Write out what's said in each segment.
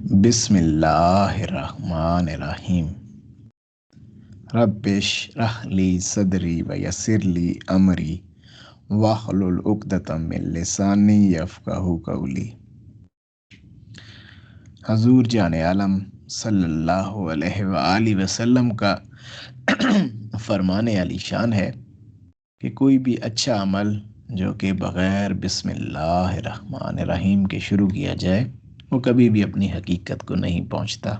بسم اللہ الرحمن الرحیم رب اشرح لی صدری ویسر لی امری واحلل عقدۃ من لسانی یفقہوا قولی۔ حضور جان عالم صلی اللہ علیہ وآلہ وسلم کا فرمان علی شان ہے کہ کوئی بھی اچھا عمل جو کہ بغیر بسم اللہ الرحمن الرحیم کے شروع کیا جائے وہ کبھی بھی اپنی حقیقت کو نہیں پہنچتا۔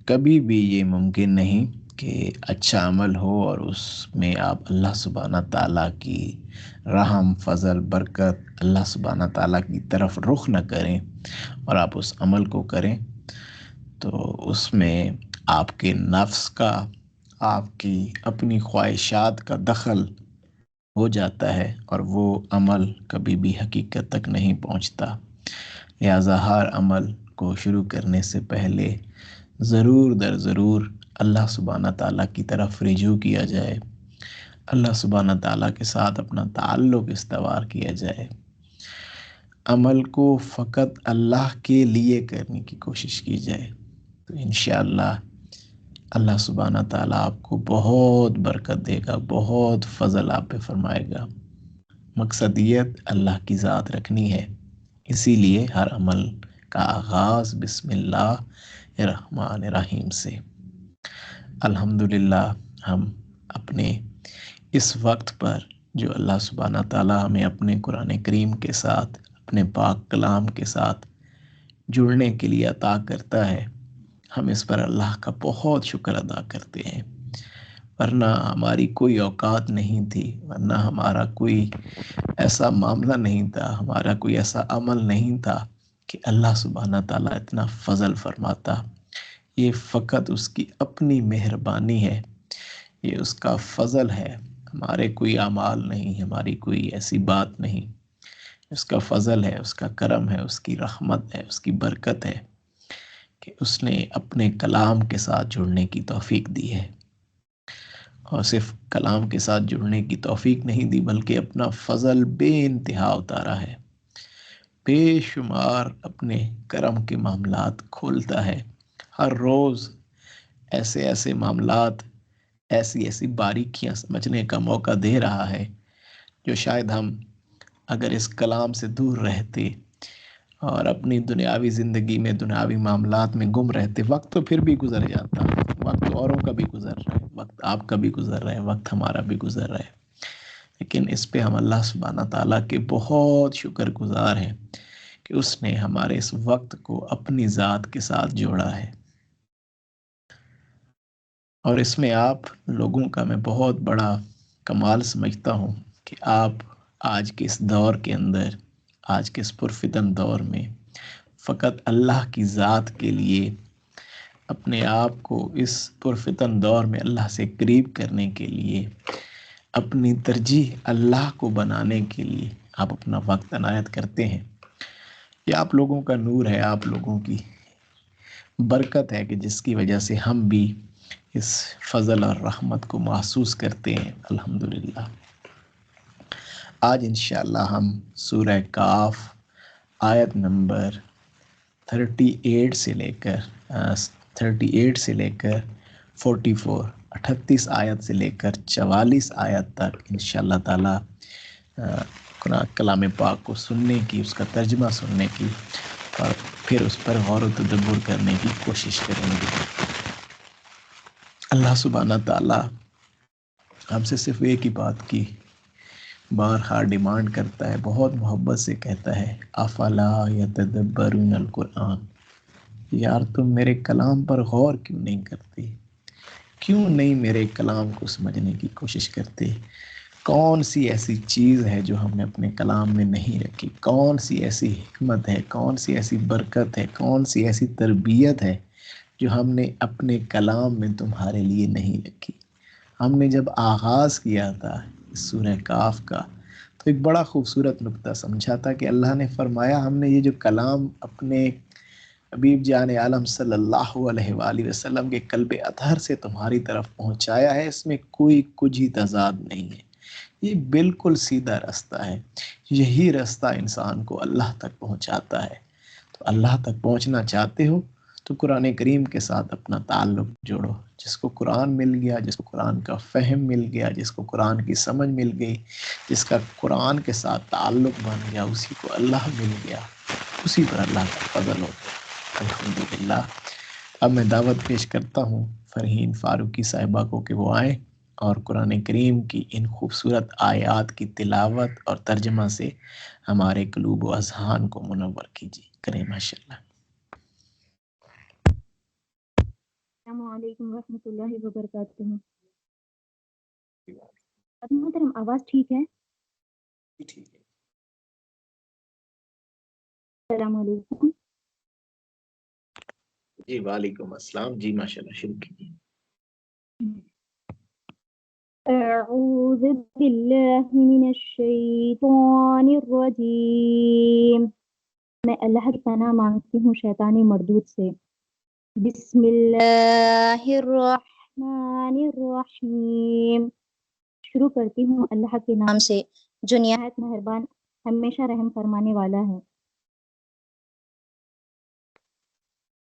کبھی بھی یہ ممکن نہیں کہ اچھا عمل ہو اور اس میں آپ اللہ سبحانہ تعالیٰ کی رحم، فضل، برکت، اللہ سبحانہ تعالیٰ کی طرف رخ نہ کریں اور آپ اس عمل کو کریں تو اس میں آپ کے نفس کا، آپ کی اپنی خواہشات کا دخل ہو جاتا ہے اور وہ عمل کبھی بھی حقیقت تک نہیں پہنچتا۔ لہٰذا ہر عمل کو شروع کرنے سے پہلے ضرور در ضرور اللہ سبحانہ تعالیٰ کی طرف رجوع کیا جائے، اللہ سبحانہ تعالیٰ کے ساتھ اپنا تعلق استوار کیا جائے، عمل کو فقط اللہ کے لیے کرنے کی کوشش کی جائے تو انشاءاللہ اللہ سبحانہ تعالیٰ آپ کو بہت برکت دے گا، بہت فضل آپ پہ فرمائے گا۔ مقصدیت اللہ کی ذات رکھنی ہے، اسی لیے ہر عمل کا آغاز بسم اللہ الرحمن الرحیم سے۔ الحمدللہ ہم اپنے اس وقت پر جو اللہ سبحانہ تعالیٰ ہمیں اپنے قرآن کریم کے ساتھ، اپنے پاک کلام کے ساتھ جڑنے کے لیے عطا کرتا ہے، ہم اس پر اللہ کا بہت شکر ادا کرتے ہیں، ورنہ ہماری کوئی اوقات نہیں تھی، ورنہ ہمارا کوئی ایسا معاملہ نہیں تھا، ہمارا کوئی ایسا عمل نہیں تھا کہ اللہ سبحانہ تعالیٰ اتنا فضل فرماتا۔ یہ فقط اس کی اپنی مہربانی ہے، یہ اس کا فضل ہے، ہمارے کوئی اعمال نہیں، ہماری کوئی ایسی بات نہیں، اس کا فضل ہے، اس کا کرم ہے، اس کی رحمت ہے، اس کی برکت ہے کہ اس نے اپنے کلام کے ساتھ جڑنے کی توفیق دی ہے، اور صرف کلام کے ساتھ جڑنے کی توفیق نہیں دی بلکہ اپنا فضل بے انتہا اتارا ہے، بے شمار اپنے کرم کے معاملات کھولتا ہے، ہر روز ایسے ایسے معاملات، ایسی ایسی باریکیاں سمجھنے کا موقع دے رہا ہے جو شاید ہم اگر اس کلام سے دور رہتے اور اپنی دنیاوی زندگی میں، دنیاوی معاملات میں گم رہتے، وقت تو پھر بھی گزر جاتا، وقت اوروں کا بھی گزر رہا ہے، وقت آپ کا بھی گزر رہا ہے، وقت ہمارا بھی گزر رہا ہے، لیکن اس پہ ہم اللہ سبحانہ تعالیٰ کے بہت شکر گزار ہیں کہ اس نے ہمارے اس وقت کو اپنی ذات کے ساتھ جوڑا ہے۔ اور اس میں آپ لوگوں کا میں بہت بڑا کمال سمجھتا ہوں کہ آپ آج کے اس دور کے اندر، آج کے اس پرفتن دور میں فقط اللہ کی ذات کے لیے اپنے آپ کو اس پرفتن دور میں اللہ سے قریب کرنے کے لیے، اپنی ترجیح اللہ کو بنانے کے لیے آپ اپنا وقت عنایت کرتے ہیں۔ یہ آپ لوگوں کا نور ہے، آپ لوگوں کی برکت ہے کہ جس کی وجہ سے ہم بھی اس فضل اور رحمت کو محسوس کرتے ہیں۔ الحمدللہ آج انشاءاللہ ہم سورہ کاف آیت نمبر 38 سے لے کر 44 38 آیت سے لے کر 44 آیت تک انشاءاللہ تعالی کلام پاک کو سننے کی، اس کا ترجمہ سننے کی اور پھر اس پر غور و تدبر کرنے کی کوشش کریں گے۔ اللہ سبحانہ تعالی ہم سے صرف ایک ہی بات کی بارہا ڈیمانڈ کرتا ہے، بہت محبت سے کہتا ہے، افلا یتدبرون القرآن، یار تم میرے کلام پر غور کیوں نہیں کرتے، کیوں نہیں میرے کلام کو سمجھنے کی کوشش کرتے؟ کون سی ایسی چیز ہے جو ہم نے اپنے کلام میں نہیں رکھی؟ کون سی ایسی حکمت ہے، کون سی ایسی برکت ہے، کون سی ایسی تربیت ہے جو ہم نے اپنے کلام میں تمہارے لیے نہیں رکھی؟ ہم نے جب آغاز کیا تھا اس سورہ کاف کا تو ایک بڑا خوبصورت نقطہ سمجھا تھا کہ اللہ نے فرمایا ہم نے یہ جو کلام اپنے حبیب جان عالم صلی اللہ علیہ وآلہ وسلم کے قلب اطہر سے تمہاری طرف پہنچایا ہے، اس میں کوئی کچھ ہی تضاد نہیں ہے، یہ بالکل سیدھا راستہ ہے، یہی راستہ انسان کو اللہ تک پہنچاتا ہے۔ تو تو اللہ تک پہنچنا چاہتے ہو تو قرآن کریم کے ساتھ اپنا تعلق جوڑو. جس کو قرآن مل گیا، جس کو قرآن کا فہم مل گیا، جس کو قرآن کی سمجھ مل گئی، جس کا قرآن کے ساتھ تعلق بن گیا، اسی کو اللہ مل گیا، اسی پر اللہ کا فضل ہو گیا. الحمدللہ. اب میں دعوت پیش کرتا ہوں فرحین فاروقی صاحبہ کو کہ وہ آئیں اور قرآن کریم کی ان خوبصورت آیات کی تلاوت اور ترجمہ سے ہمارے قلوب و اذہان کو منور کیجیے. کریں ماشاءاللہ. السلام علیکم ورحمۃ اللہ وبرکاتہ. محترم آواز ٹھیک ہے؟ ٹھیک ہے. السلام علیکم. جی وعلیکم السلام. جی ماشاءاللہ شروع کیجیے. اعوذ باللہ من الشیطان الرجیم. میں اللہ کی پناہ مانگتی ہوں شیطانی مردود سے. بسم اللہ الرحمن الرحیم. شروع کرتی ہوں اللہ کے نام سے جو نہایت مہربان ہمیشہ رحم فرمانے والا ہے.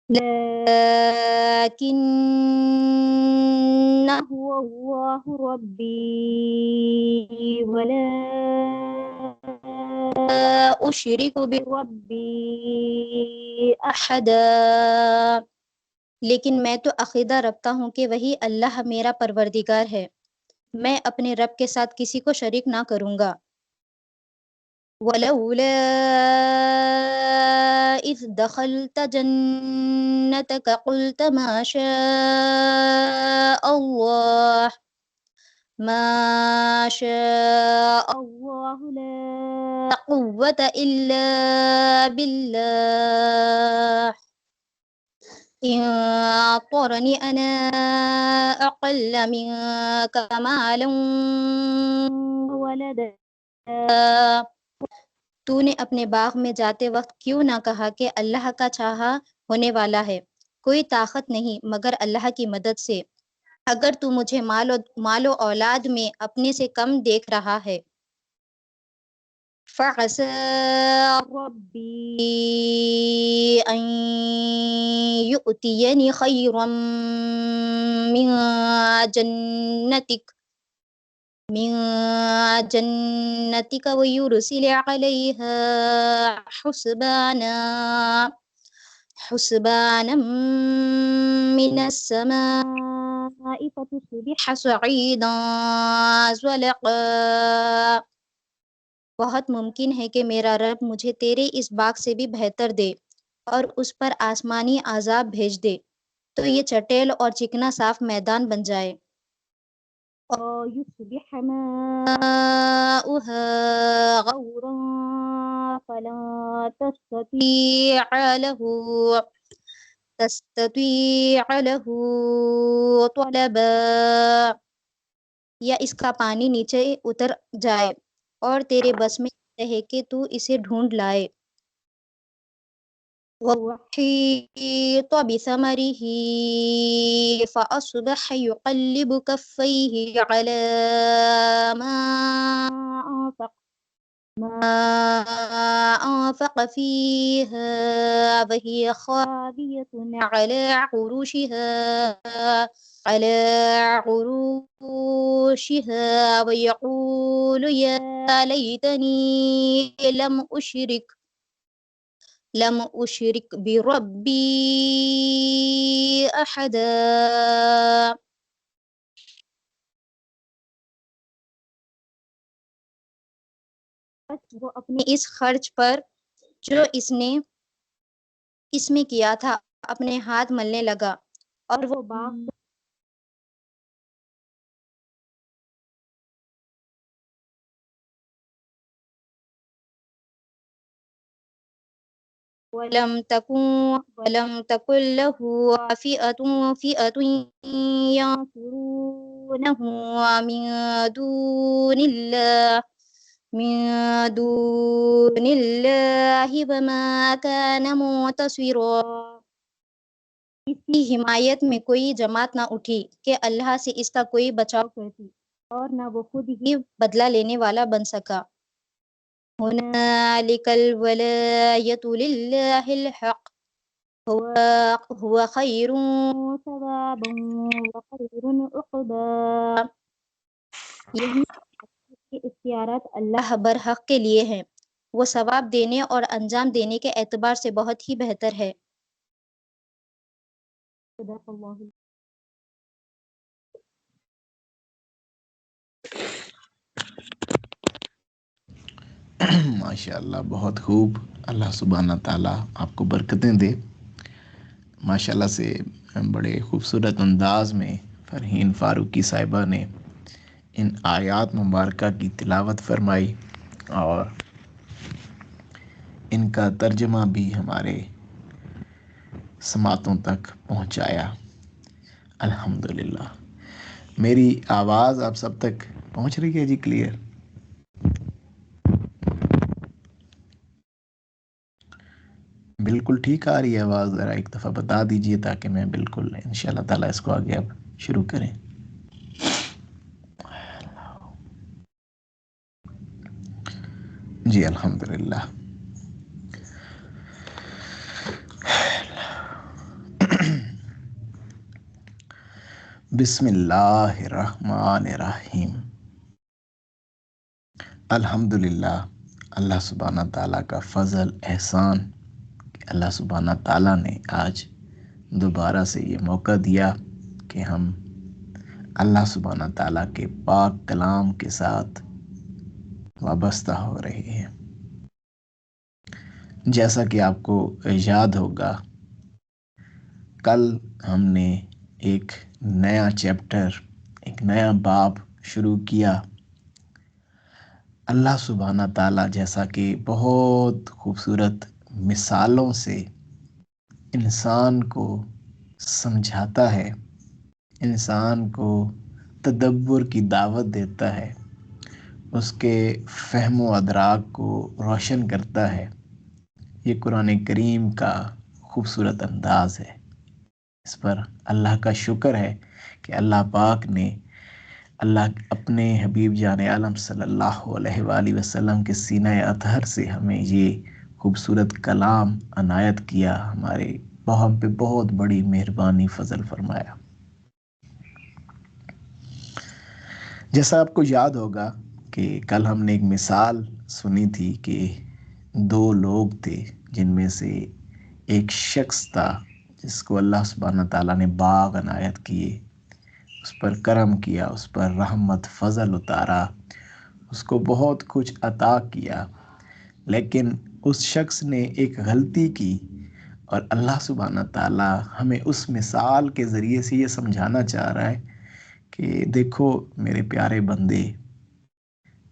لكنه الله ربي ولا أشرك بربي أحدا. لیکن میں تو عقیدہ رکھتا ہوں کہ وہی اللہ میرا پروردگار ہے، میں اپنے رب کے ساتھ کسی کو شریک نہ کروں گا. وَلَوْلَا إِذْ دَخَلْتَ جَنَّتَكَ قُلْتَ مَا شَاءَ اللَّهُ لَا قُوَّةَ إِلَّا بِاللَّهِ إِن طَرَنِي أَنَا أَقَلَّ مِنكَ مَالًا وَوَلَدًا. تو نے اپنے باغ میں جاتے وقت کیوں نہ کہا کہ اللہ کا چاہا ہونے والا ہے، کوئی طاقت نہیں مگر اللہ کی مدد سے. اگر تو مجھے مال و اولاد میں اپنے سے کم دیکھ رہا ہے. فَعَسَى رَبِّي أَن يُؤْتِيَنِ خَيْرًا مِّن جنتك ويرسل عليها حسبانا من السماء فتصبح صعيدا زلقا. بہت ممکن ہے کہ میرا رب مجھے تیرے اس باغ سے بھی بہتر دے اور اس پر آسمانی عذاب بھیج دے تو یہ چٹیل اور چکنا صاف میدان بن جائے. يصبح ماؤها غورا فلا تستطيع له طلبا. یا اس کا پانی نیچے اتر جائے اور تیرے بس میں رہے کہ تو اسے ڈھونڈ لائے. وَأُحِيطَ بِثَمَرِهِ فَأَصْبَحَ يُقَلِّبُ كَفَّيْهِ عَلَى مَا أَنفَقَ فِيهَا وَهِيَ خَاوِيَةٌ على عروشها ويقول يا ليتني لم أشرك بربي أحدا. وہ اپنے اس خرچ پر جو اس نے اس میں کیا تھا اپنے ہاتھ ملنے لگا اور وہ باغ وَلَمْ تَكُنْ لَهُ فِئَةٌ يَنْصُرُونَهُ من دون الله وما كان منتصرا. اس کی حمایت میں کوئی جماعت نہ اٹھی کہ اللہ سے اس کا کوئی بچاؤ کرتی اور نہ وہ خود ہی بدلہ لینے والا بن سکا. هنالك الولاية لله الحق هو خير ثوابا وخير عقبا. یہی اختیارات اللہ برحق کے لیے ہیں، وہ ثواب دینے اور انجام دینے کے اعتبار سے بہت ہی بہتر ہے۔ صدق اللہ۔ ماشاء اللہ، بہت خوب۔ اللہ سبحانہ تعالیٰ آپ کو برکتیں دے۔ ماشاء اللہ سے بڑے خوبصورت انداز میں فرحین فاروقی صاحبہ نے ان آیات مبارکہ کی تلاوت فرمائی اور ان کا ترجمہ بھی ہمارے سماعتوں تک پہنچایا۔ الحمدللہ۔ میری آواز آپ سب تک پہنچ رہی ہے جی؟ کلیئر؟ بالکل ٹھیک آ رہی ہے آواز؟ ذرا ایک دفعہ بتا دیجئے تاکہ میں بالکل انشاءاللہ تعالیٰ اس کو آگے اب شروع کریں۔ جی الحمدللہ۔ بسم اللہ الرحمن الرحیم۔ الحمدللہ، اللہ سبحانہ تعالیٰ کا فضل احسان کہ اللہ سبحانہ تعالیٰ نے آج دوبارہ سے یہ موقع دیا کہ ہم اللہ سبحانہ تعالیٰ کے پاک کلام کے ساتھ وابستہ ہو رہے ہیں۔ جیسا کہ آپ کو یاد ہوگا، کل ہم نے ایک نیا چیپٹر، ایک نیا باب شروع کیا۔ اللہ سبحانہ تعالیٰ جیسا کہ بہت خوبصورت مثالوں سے انسان کو سمجھاتا ہے، انسان کو تدبر کی دعوت دیتا ہے، اس کے فہم و ادراک کو روشن کرتا ہے، یہ قرآن کریم کا خوبصورت انداز ہے۔ اس پر اللہ کا شکر ہے کہ اللہ پاک نے اللہ اپنے حبیب جان عالم صلی اللہ علیہ وآلہ وسلم کے سینہ اطہر سے ہمیں یہ خوبصورت کلام عنایت کیا، ہمارے ہم پہ بہت بڑی مہربانی فضل فرمایا۔ جیسا آپ کو یاد ہوگا کہ کل ہم نے ایک مثال سنی تھی کہ دو لوگ تھے، جن میں سے ایک شخص تھا جس کو اللہ سبحانہ تعالیٰ نے باغ عنایت کیے، اس پر کرم کیا، اس پر رحمت فضل اتارا، اس کو بہت کچھ عطا کیا، لیکن اس شخص نے ایک غلطی کی، اور اللہ سبحانہ تعالیٰ ہمیں اس مثال کے ذریعے سے یہ سمجھانا چاہ رہا ہے کہ دیکھو میرے پیارے بندے،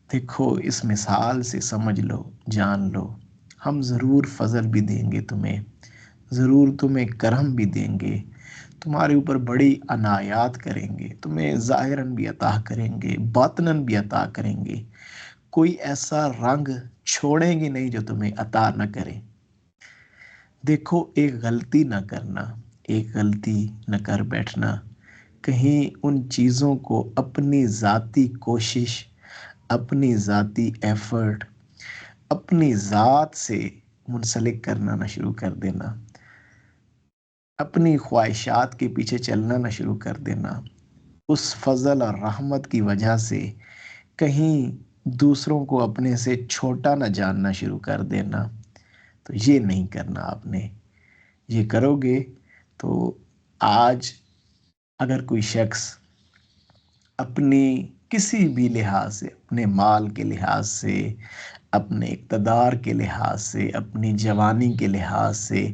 دیکھو اس مثال سے سمجھ لو، جان لو، ہم ضرور فضل بھی دیں گے تمہیں، ضرور تمہیں کرم بھی دیں گے، تمہارے اوپر بڑی عنایات کریں گے، تمہیں ظاہراً بھی عطا کریں گے، باطناً بھی عطا کریں گے، کوئی ایسا رنگ چھوڑیں گے نہیں جو تمہیں عطا نہ کریں۔ دیکھو ایک غلطی نہ کرنا، ایک غلطی نہ کر بیٹھنا، کہیں ان چیزوں کو اپنی ذاتی کوشش، اپنی ذاتی ایفرٹ، اپنی ذات سے منسلک کرنا نہ شروع کر دینا، اپنی خواہشات کے پیچھے چلنا نہ شروع کر دینا، اس فضل اور رحمت کی وجہ سے کہیں دوسروں کو اپنے سے چھوٹا نہ جاننا شروع کر دینا۔ تو یہ نہیں کرنا آپ نے۔ یہ کرو گے تو آج اگر کوئی شخص اپنی کسی بھی لحاظ سے، اپنے مال کے لحاظ سے، اپنے اقتدار کے لحاظ سے، اپنی جوانی کے لحاظ سے،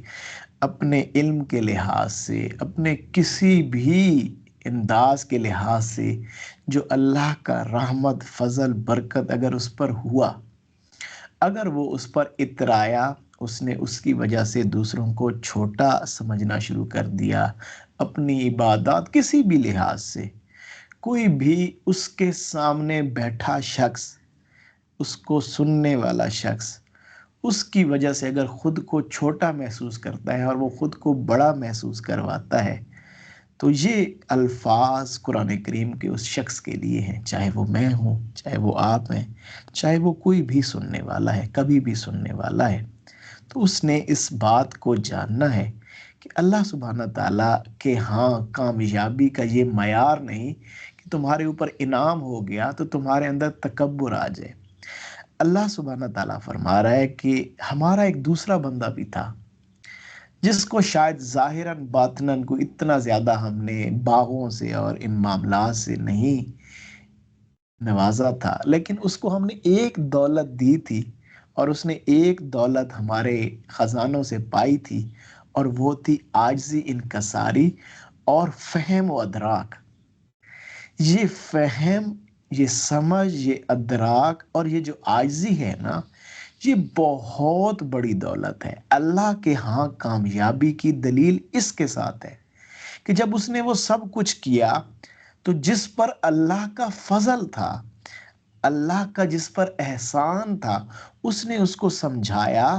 اپنے علم کے لحاظ سے، اپنے کسی بھی انداز کے لحاظ سے جو اللہ کا رحمت فضل برکت اگر اس پر ہوا، اگر وہ اس پر اترایا، اس نے اس کی وجہ سے دوسروں کو چھوٹا سمجھنا شروع کر دیا، اپنی عبادات کسی بھی لحاظ سے، کوئی بھی اس کے سامنے بیٹھا شخص، اس کو سننے والا شخص، اس کی وجہ سے اگر خود کو چھوٹا محسوس کرتا ہے اور وہ خود کو بڑا محسوس کرواتا ہے، تو یہ الفاظ قرآن کریم کے اس شخص کے لیے ہیں، چاہے وہ میں ہوں، چاہے وہ آپ ہیں، چاہے وہ کوئی بھی سننے والا ہے، کبھی بھی سننے والا ہے۔ تو اس نے اس بات کو جاننا ہے کہ اللہ سبحانہ تعالیٰ کے ہاں کامیابی کا یہ معیار نہیں کہ تمہارے اوپر انعام ہو گیا تو تمہارے اندر تکبر آ جائے۔ اللہ سبحانہ تعالیٰ فرما رہا ہے کہ ہمارا ایک دوسرا بندہ بھی تھا جس کو شاید ظاہراً باطناً کو اتنا زیادہ ہم نے باغوں سے اور ان معاملات سے نہیں نوازا تھا، لیکن اس کو ہم نے ایک دولت دی تھی، اور اس نے ایک دولت ہمارے خزانوں سے پائی تھی، اور وہ تھی عاجزی، انکساری اور فہم و ادراک۔ یہ فہم، یہ سمجھ، یہ ادراک اور یہ جو عاجزی ہے نا، یہ بہت بڑی دولت ہے۔ اللہ کے ہاں کامیابی کی دلیل اس کے ساتھ ہے کہ جب اس نے وہ سب کچھ کیا تو جس پر اللہ کا فضل تھا، اللہ کا جس پر احسان تھا، اس نے اس کو سمجھایا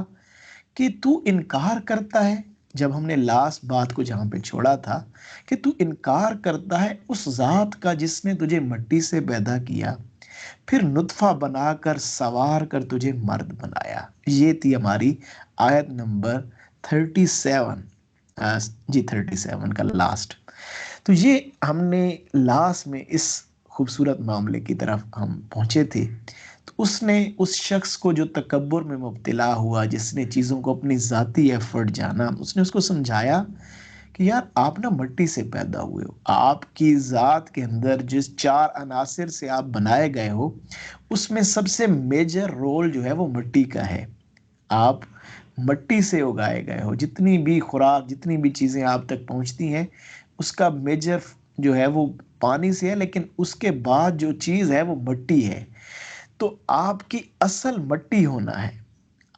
کہ تو انکار کرتا ہے۔ جب ہم نے لاسٹ بات کو جہاں پہ چھوڑا تھا کہ تو انکار کرتا ہے اس ذات کا جس نے تجھے مٹی سے پیدا کیا، پھر نطفہ بنا کر سوار کر تجھے مرد بنایا۔ یہ تھی ہماری آیت نمبر 37، جی 37 کا لاسٹ۔ تو یہ ہم نے لاسٹ میں اس خوبصورت معاملے کی طرف ہم پہنچے تھے۔ تو اس نے اس شخص کو جو تکبر میں مبتلا ہوا، جس نے چیزوں کو اپنی ذاتی ایفرٹ جانا، اس نے اس کو سمجھایا کہ یار آپ نا مٹی سے پیدا ہوئے ہو، آپ کی ذات کے اندر جس 4 عناصر سے آپ بنائے گئے ہو، اس میں سب سے میجر رول جو ہے وہ مٹی کا ہے۔ آپ مٹی سے اگائے گئے ہو، جتنی بھی خوراک، جتنی بھی چیزیں آپ تک پہنچتی ہیں، اس کا میجر جو ہے وہ پانی سے ہے، لیکن اس کے بعد جو چیز ہے وہ مٹی ہے۔ تو آپ کی اصل مٹی ہونا ہے،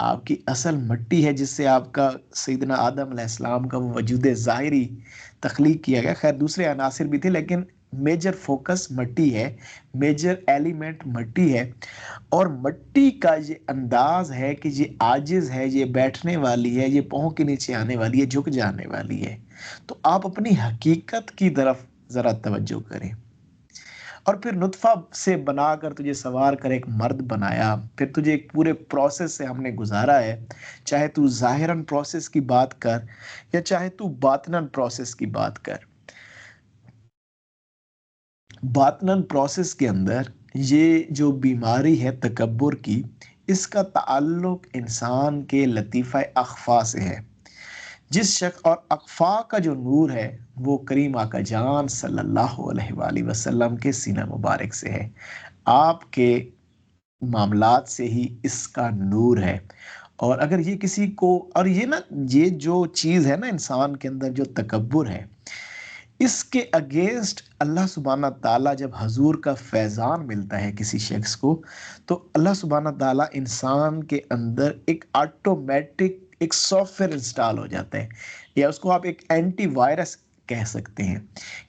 آپ کی اصل مٹی ہے جس سے آپ کا سیدنا آدم علیہ السلام کا وہ وجود ظاہری تخلیق کیا گیا۔ خیر دوسرے عناصر بھی تھے، لیکن میجر فوکس مٹی ہے، میجر ایلیمنٹ مٹی ہے۔ اور مٹی کا یہ انداز ہے کہ یہ عاجز ہے، یہ بیٹھنے والی ہے، یہ پاؤں کے نیچے آنے والی ہے، جھک جانے والی ہے۔ تو آپ اپنی حقیقت کی طرف ذرا توجہ کریں۔ اور پھر نطفہ سے بنا کر تجھے سوار کر ایک مرد بنایا، پھر تجھے ایک پورے پروسیس سے ہم نے گزارا ہے، چاہے تو ظاہراً پروسیس کی بات کر یا چاہے تو باطناً پروسیس کی بات کر۔ باطناً پروسیس کے اندر یہ جو بیماری ہے تکبر کی، اس کا تعلق انسان کے لطیفہ اخفا سے ہے۔ جس شخص اور اقفا کا جو نور ہے وہ کریم آقا جان صلی اللہ علیہ وآلہ وسلم کے سینہ مبارک سے ہے، آپ کے معاملات سے ہی اس کا نور ہے۔ اور اگر یہ کسی کو، اور یہ نا یہ جو چیز ہے نا انسان کے اندر جو تکبر ہے، اس کے اگینسٹ اللہ سبحانہ تعالیٰ جب حضور کا فیضان ملتا ہے کسی شخص کو، تو اللہ سبحانہ تعالیٰ انسان کے اندر ایک آٹومیٹک ایک سافٹ ویئر انسٹال ہو جاتا ہے، یا اس کو آپ ایک اینٹی وائرس کہہ سکتے ہیں۔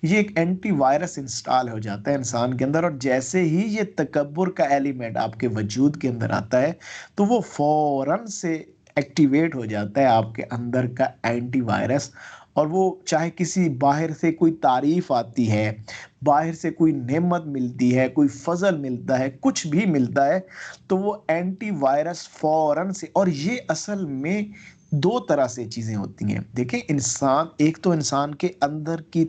یہ ایک اینٹی وائرس انسٹال ہو جاتا ہے انسان کے اندر، اور جیسے ہی یہ تکبر کا ایلیمنٹ آپ کے وجود کے اندر آتا ہے تو وہ فوراً سے ایکٹیویٹ ہو جاتا ہے آپ کے اندر کا اینٹی وائرس۔ اور وہ چاہے کسی باہر سے کوئی تعریف آتی ہے، باہر سے کوئی نعمت ملتی ہے، کوئی فضل ملتا ہے، کچھ بھی ملتا ہے، تو وہ اینٹی وائرس فوراً سے، اور یہ اصل میں 2 طرح سے چیزیں ہوتی ہیں۔ دیکھیں انسان، ایک تو انسان کے اندر کی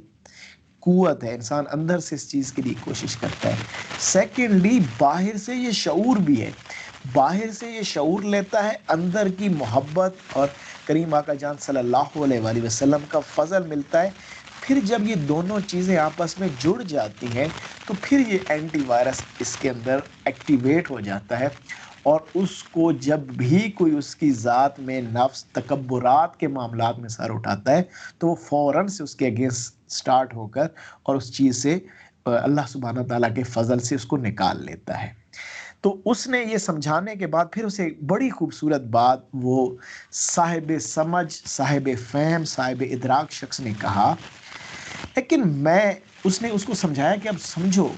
قوت ہے، انسان اندر سے اس چیز کے لیے کوشش کرتا ہے۔ سیکنڈلی باہر سے یہ شعور بھی ہے، باہر سے یہ شعور لیتا ہے، اندر کی محبت اور کریم آقا جان صلی اللہ علیہ وآلہ وسلم کا فضل ملتا ہے۔ پھر جب یہ دونوں چیزیں آپس میں جڑ جاتی ہیں تو پھر یہ اینٹی وائرس اس کے اندر ایکٹیویٹ ہو جاتا ہے، اور اس کو جب بھی کوئی اس کی ذات میں نفس تکبرات کے معاملات میں سر اٹھاتا ہے تو وہ فوراً سے اس کے اگینسٹ سٹارٹ ہو کر اور اس چیز سے اللہ سبحانہ تعالیٰ کے فضل سے اس کو نکال لیتا ہے۔ تو اس نے یہ سمجھانے کے بعد پھر اسے بڑی خوبصورت بات وہ صاحب سمجھ، صاحب فہم، صاحب ادراک شخص نے کہا، لیکن اس نے اس کو سمجھایا کہ اب سمجھو،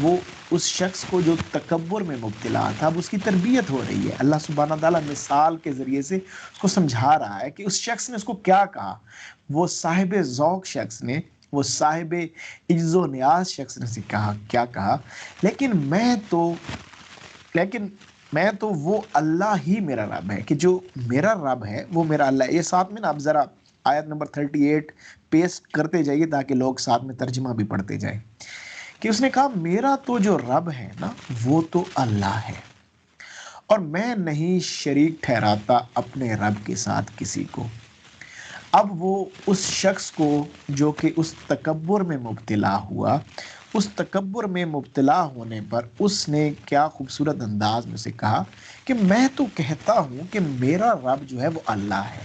وہ اس شخص کو جو تکبر میں مبتلا تھا، اب اس کی تربیت ہو رہی ہے۔ اللہ سبحانہ تعالیٰ مثال کے ذریعے سے اس کو سمجھا رہا ہے کہ اس شخص نے اس کو کیا کہا۔ وہ صاحب ذوق شخص نے وہ صاحب عجز و نیاز شخص نے کہا، کیا کہا، لیکن میں تو وہ اللہ ہی میرا رب ہے، کہ جو میرا رب ہے وہ میرا اللہ ہے۔ یہ ساتھ میں نا آپ ذرا آیت نمبر 38 پیسٹ کرتے جائیے تاکہ لوگ ساتھ میں ترجمہ بھی پڑھتے جائیں، کہ اس نے کہا میرا تو جو رب ہے نا وہ تو اللہ ہے، اور میں نہیں شریک ٹھہراتا اپنے رب کے ساتھ کسی کو۔ اب وہ اس شخص کو جو کہ اس تکبر میں مبتلا ہوا، اس تکبر میں مبتلا ہونے پر اس نے کیا خوبصورت انداز میں سے کہا کہ میں تو کہتا ہوں کہ میرا رب جو ہے وہ اللہ ہے،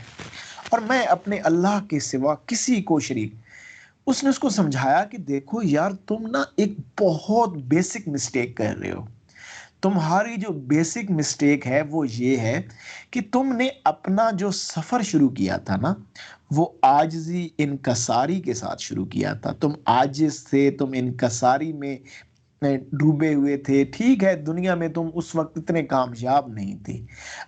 اور میں اپنے اللہ کے سوا کسی کو شریک۔ اس نے اس کو سمجھایا کہ دیکھو یار، تم نا ایک بہت بیسک مسٹیک کر رہے ہو۔ تمہاری جو بیسک مسٹیک ہے وہ یہ ہے کہ تم نے اپنا جو سفر شروع کیا تھا نا وہ عاجزی انکساری کے ساتھ شروع کیا تھا۔ تم عاجز تھے، تم انکساری میں ڈوبے ہوئے تھے۔ ٹھیک ہے، دنیا میں تم اس وقت اتنے کامیاب نہیں تھے۔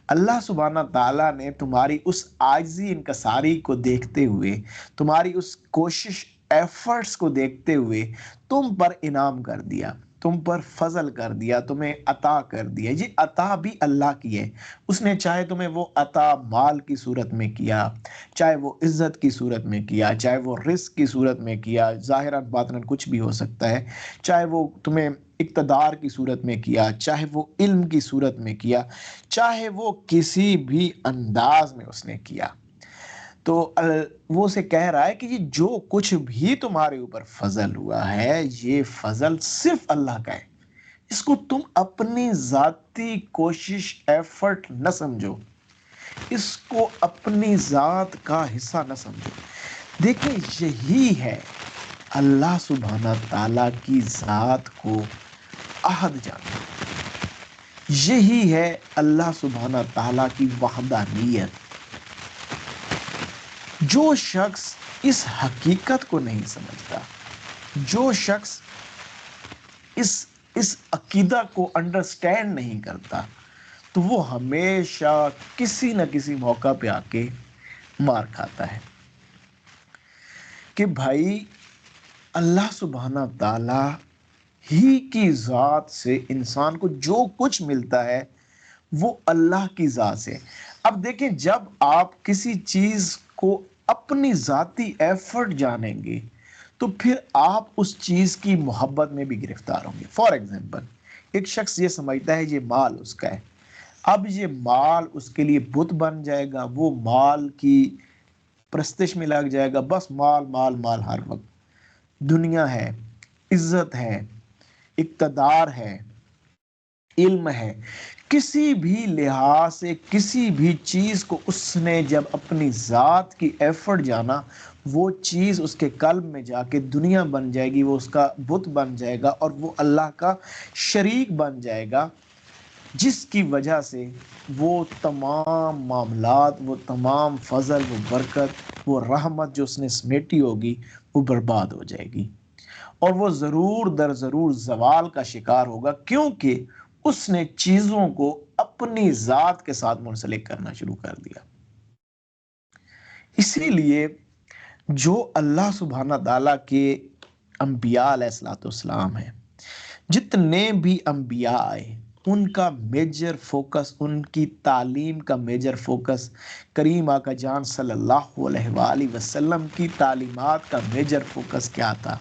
اللہ سبحانہ تعالیٰ نے تمہاری اس عاجزی انکساری کو دیکھتے ہوئے، تمہاری اس کوشش ایفرٹس کو دیکھتے ہوئے تم پر انعام کر دیا، تم پر فضل کر دیا، تمہیں عطا کر دیا۔ یہ عطا بھی اللہ کی ہے۔ اس نے چاہے تمہیں وہ عطا مال کی صورت میں کیا، چاہے وہ عزت کی صورت میں کیا، چاہے وہ رزق کی صورت میں کیا، ظاہراً باطناً کچھ بھی ہو سکتا ہے، چاہے وہ تمہیں اقتدار کی صورت میں کیا، چاہے وہ علم کی صورت میں کیا، چاہے وہ کسی بھی انداز میں اس نے کیا، تو وہ سے کہہ رہا ہے کہ یہ جو کچھ بھی تمہارے اوپر فضل ہوا ہے یہ فضل صرف اللہ کا ہے۔ اس کو تم اپنی ذاتی کوشش ایفرٹ نہ سمجھو، اس کو اپنی ذات کا حصہ نہ سمجھو۔ دیکھیں، یہی ہے اللہ سبحانہ تعالیٰ کی ذات کو احد جاننا، یہی ہے اللہ سبحانہ تعالیٰ کی وحدانیت۔ جو شخص اس حقیقت کو نہیں سمجھتا، جو شخص اس عقیدہ کو انڈرسٹینڈ نہیں کرتا، تو وہ ہمیشہ کسی نہ کسی موقع پہ آ کے مار کھاتا ہے کہ بھائی اللہ سبحانہ تعالیٰ ہی کی ذات سے انسان کو جو کچھ ملتا ہے وہ اللہ کی ذات سے۔ اب دیکھیں، جب آپ کسی چیز کو اپنی ذاتی ایفرٹ جانیں گے تو پھر آپ اس چیز کی محبت میں بھی گرفتار ہوں گے۔ فار ایگزامپل، ایک شخص یہ سمجھتا ہے یہ مال اس کا ہے، اب یہ مال اس کے لیے بت بن جائے گا، وہ مال کی پرستش میں لگ جائے گا، بس مال مال مال ہر وقت۔ دنیا ہے، عزت ہے، اقتدار ہے، علم ہے، کسی بھی لحاظ سے کسی بھی چیز کو اس نے جب اپنی ذات کی ایفرٹ جانا، وہ چیز اس کے قلب میں جا کے دنیا بن جائے گی، وہ اس کا بت بن جائے گا اور وہ اللہ کا شریک بن جائے گا، جس کی وجہ سے وہ تمام معاملات، وہ تمام فضل، وہ برکت، وہ رحمت جو اس نے سمیٹی ہوگی وہ برباد ہو جائے گی، اور وہ ضرور در ضرور زوال کا شکار ہوگا، کیونکہ اس نے چیزوں کو اپنی ذات کے ساتھ منسلک کرنا شروع کر دیا۔ اسی لیے جو اللہ سبحانہ تعالیٰ کے انبیاء علیہ الصلوۃ والسلام ہیں، جتنے بھی انبیاء آئے، ان کا میجر فوکس، ان کی تعلیم کا میجر فوکس، کریم آقا جان صلی اللہ علیہ وآلہ وسلم کی تعلیمات کا میجر فوکس کیا تھا؟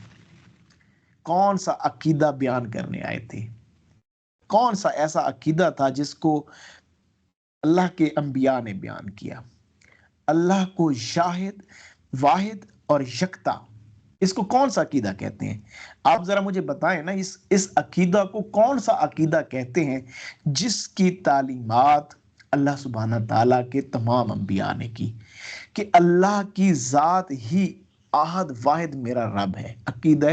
کون سا عقیدہ بیان کرنے آئے تھے؟ کون سا ایسا عقیدہ تھا جس کو اللہ کے انبیاء نے بیان کیا؟ اللہ کو شاہد، واحد اور یکتا، اس کو کون سا عقیدہ کہتے ہیں؟ آپ ذرا مجھے بتائیں نا، اس عقیدہ کو کون سا عقیدہ کہتے ہیں جس کی تعلیمات اللہ سبحانہ تعالیٰ کے تمام انبیاء نے کی، کہ اللہ کی ذات ہی احد واحد میرا رب ہے۔ عقیدہ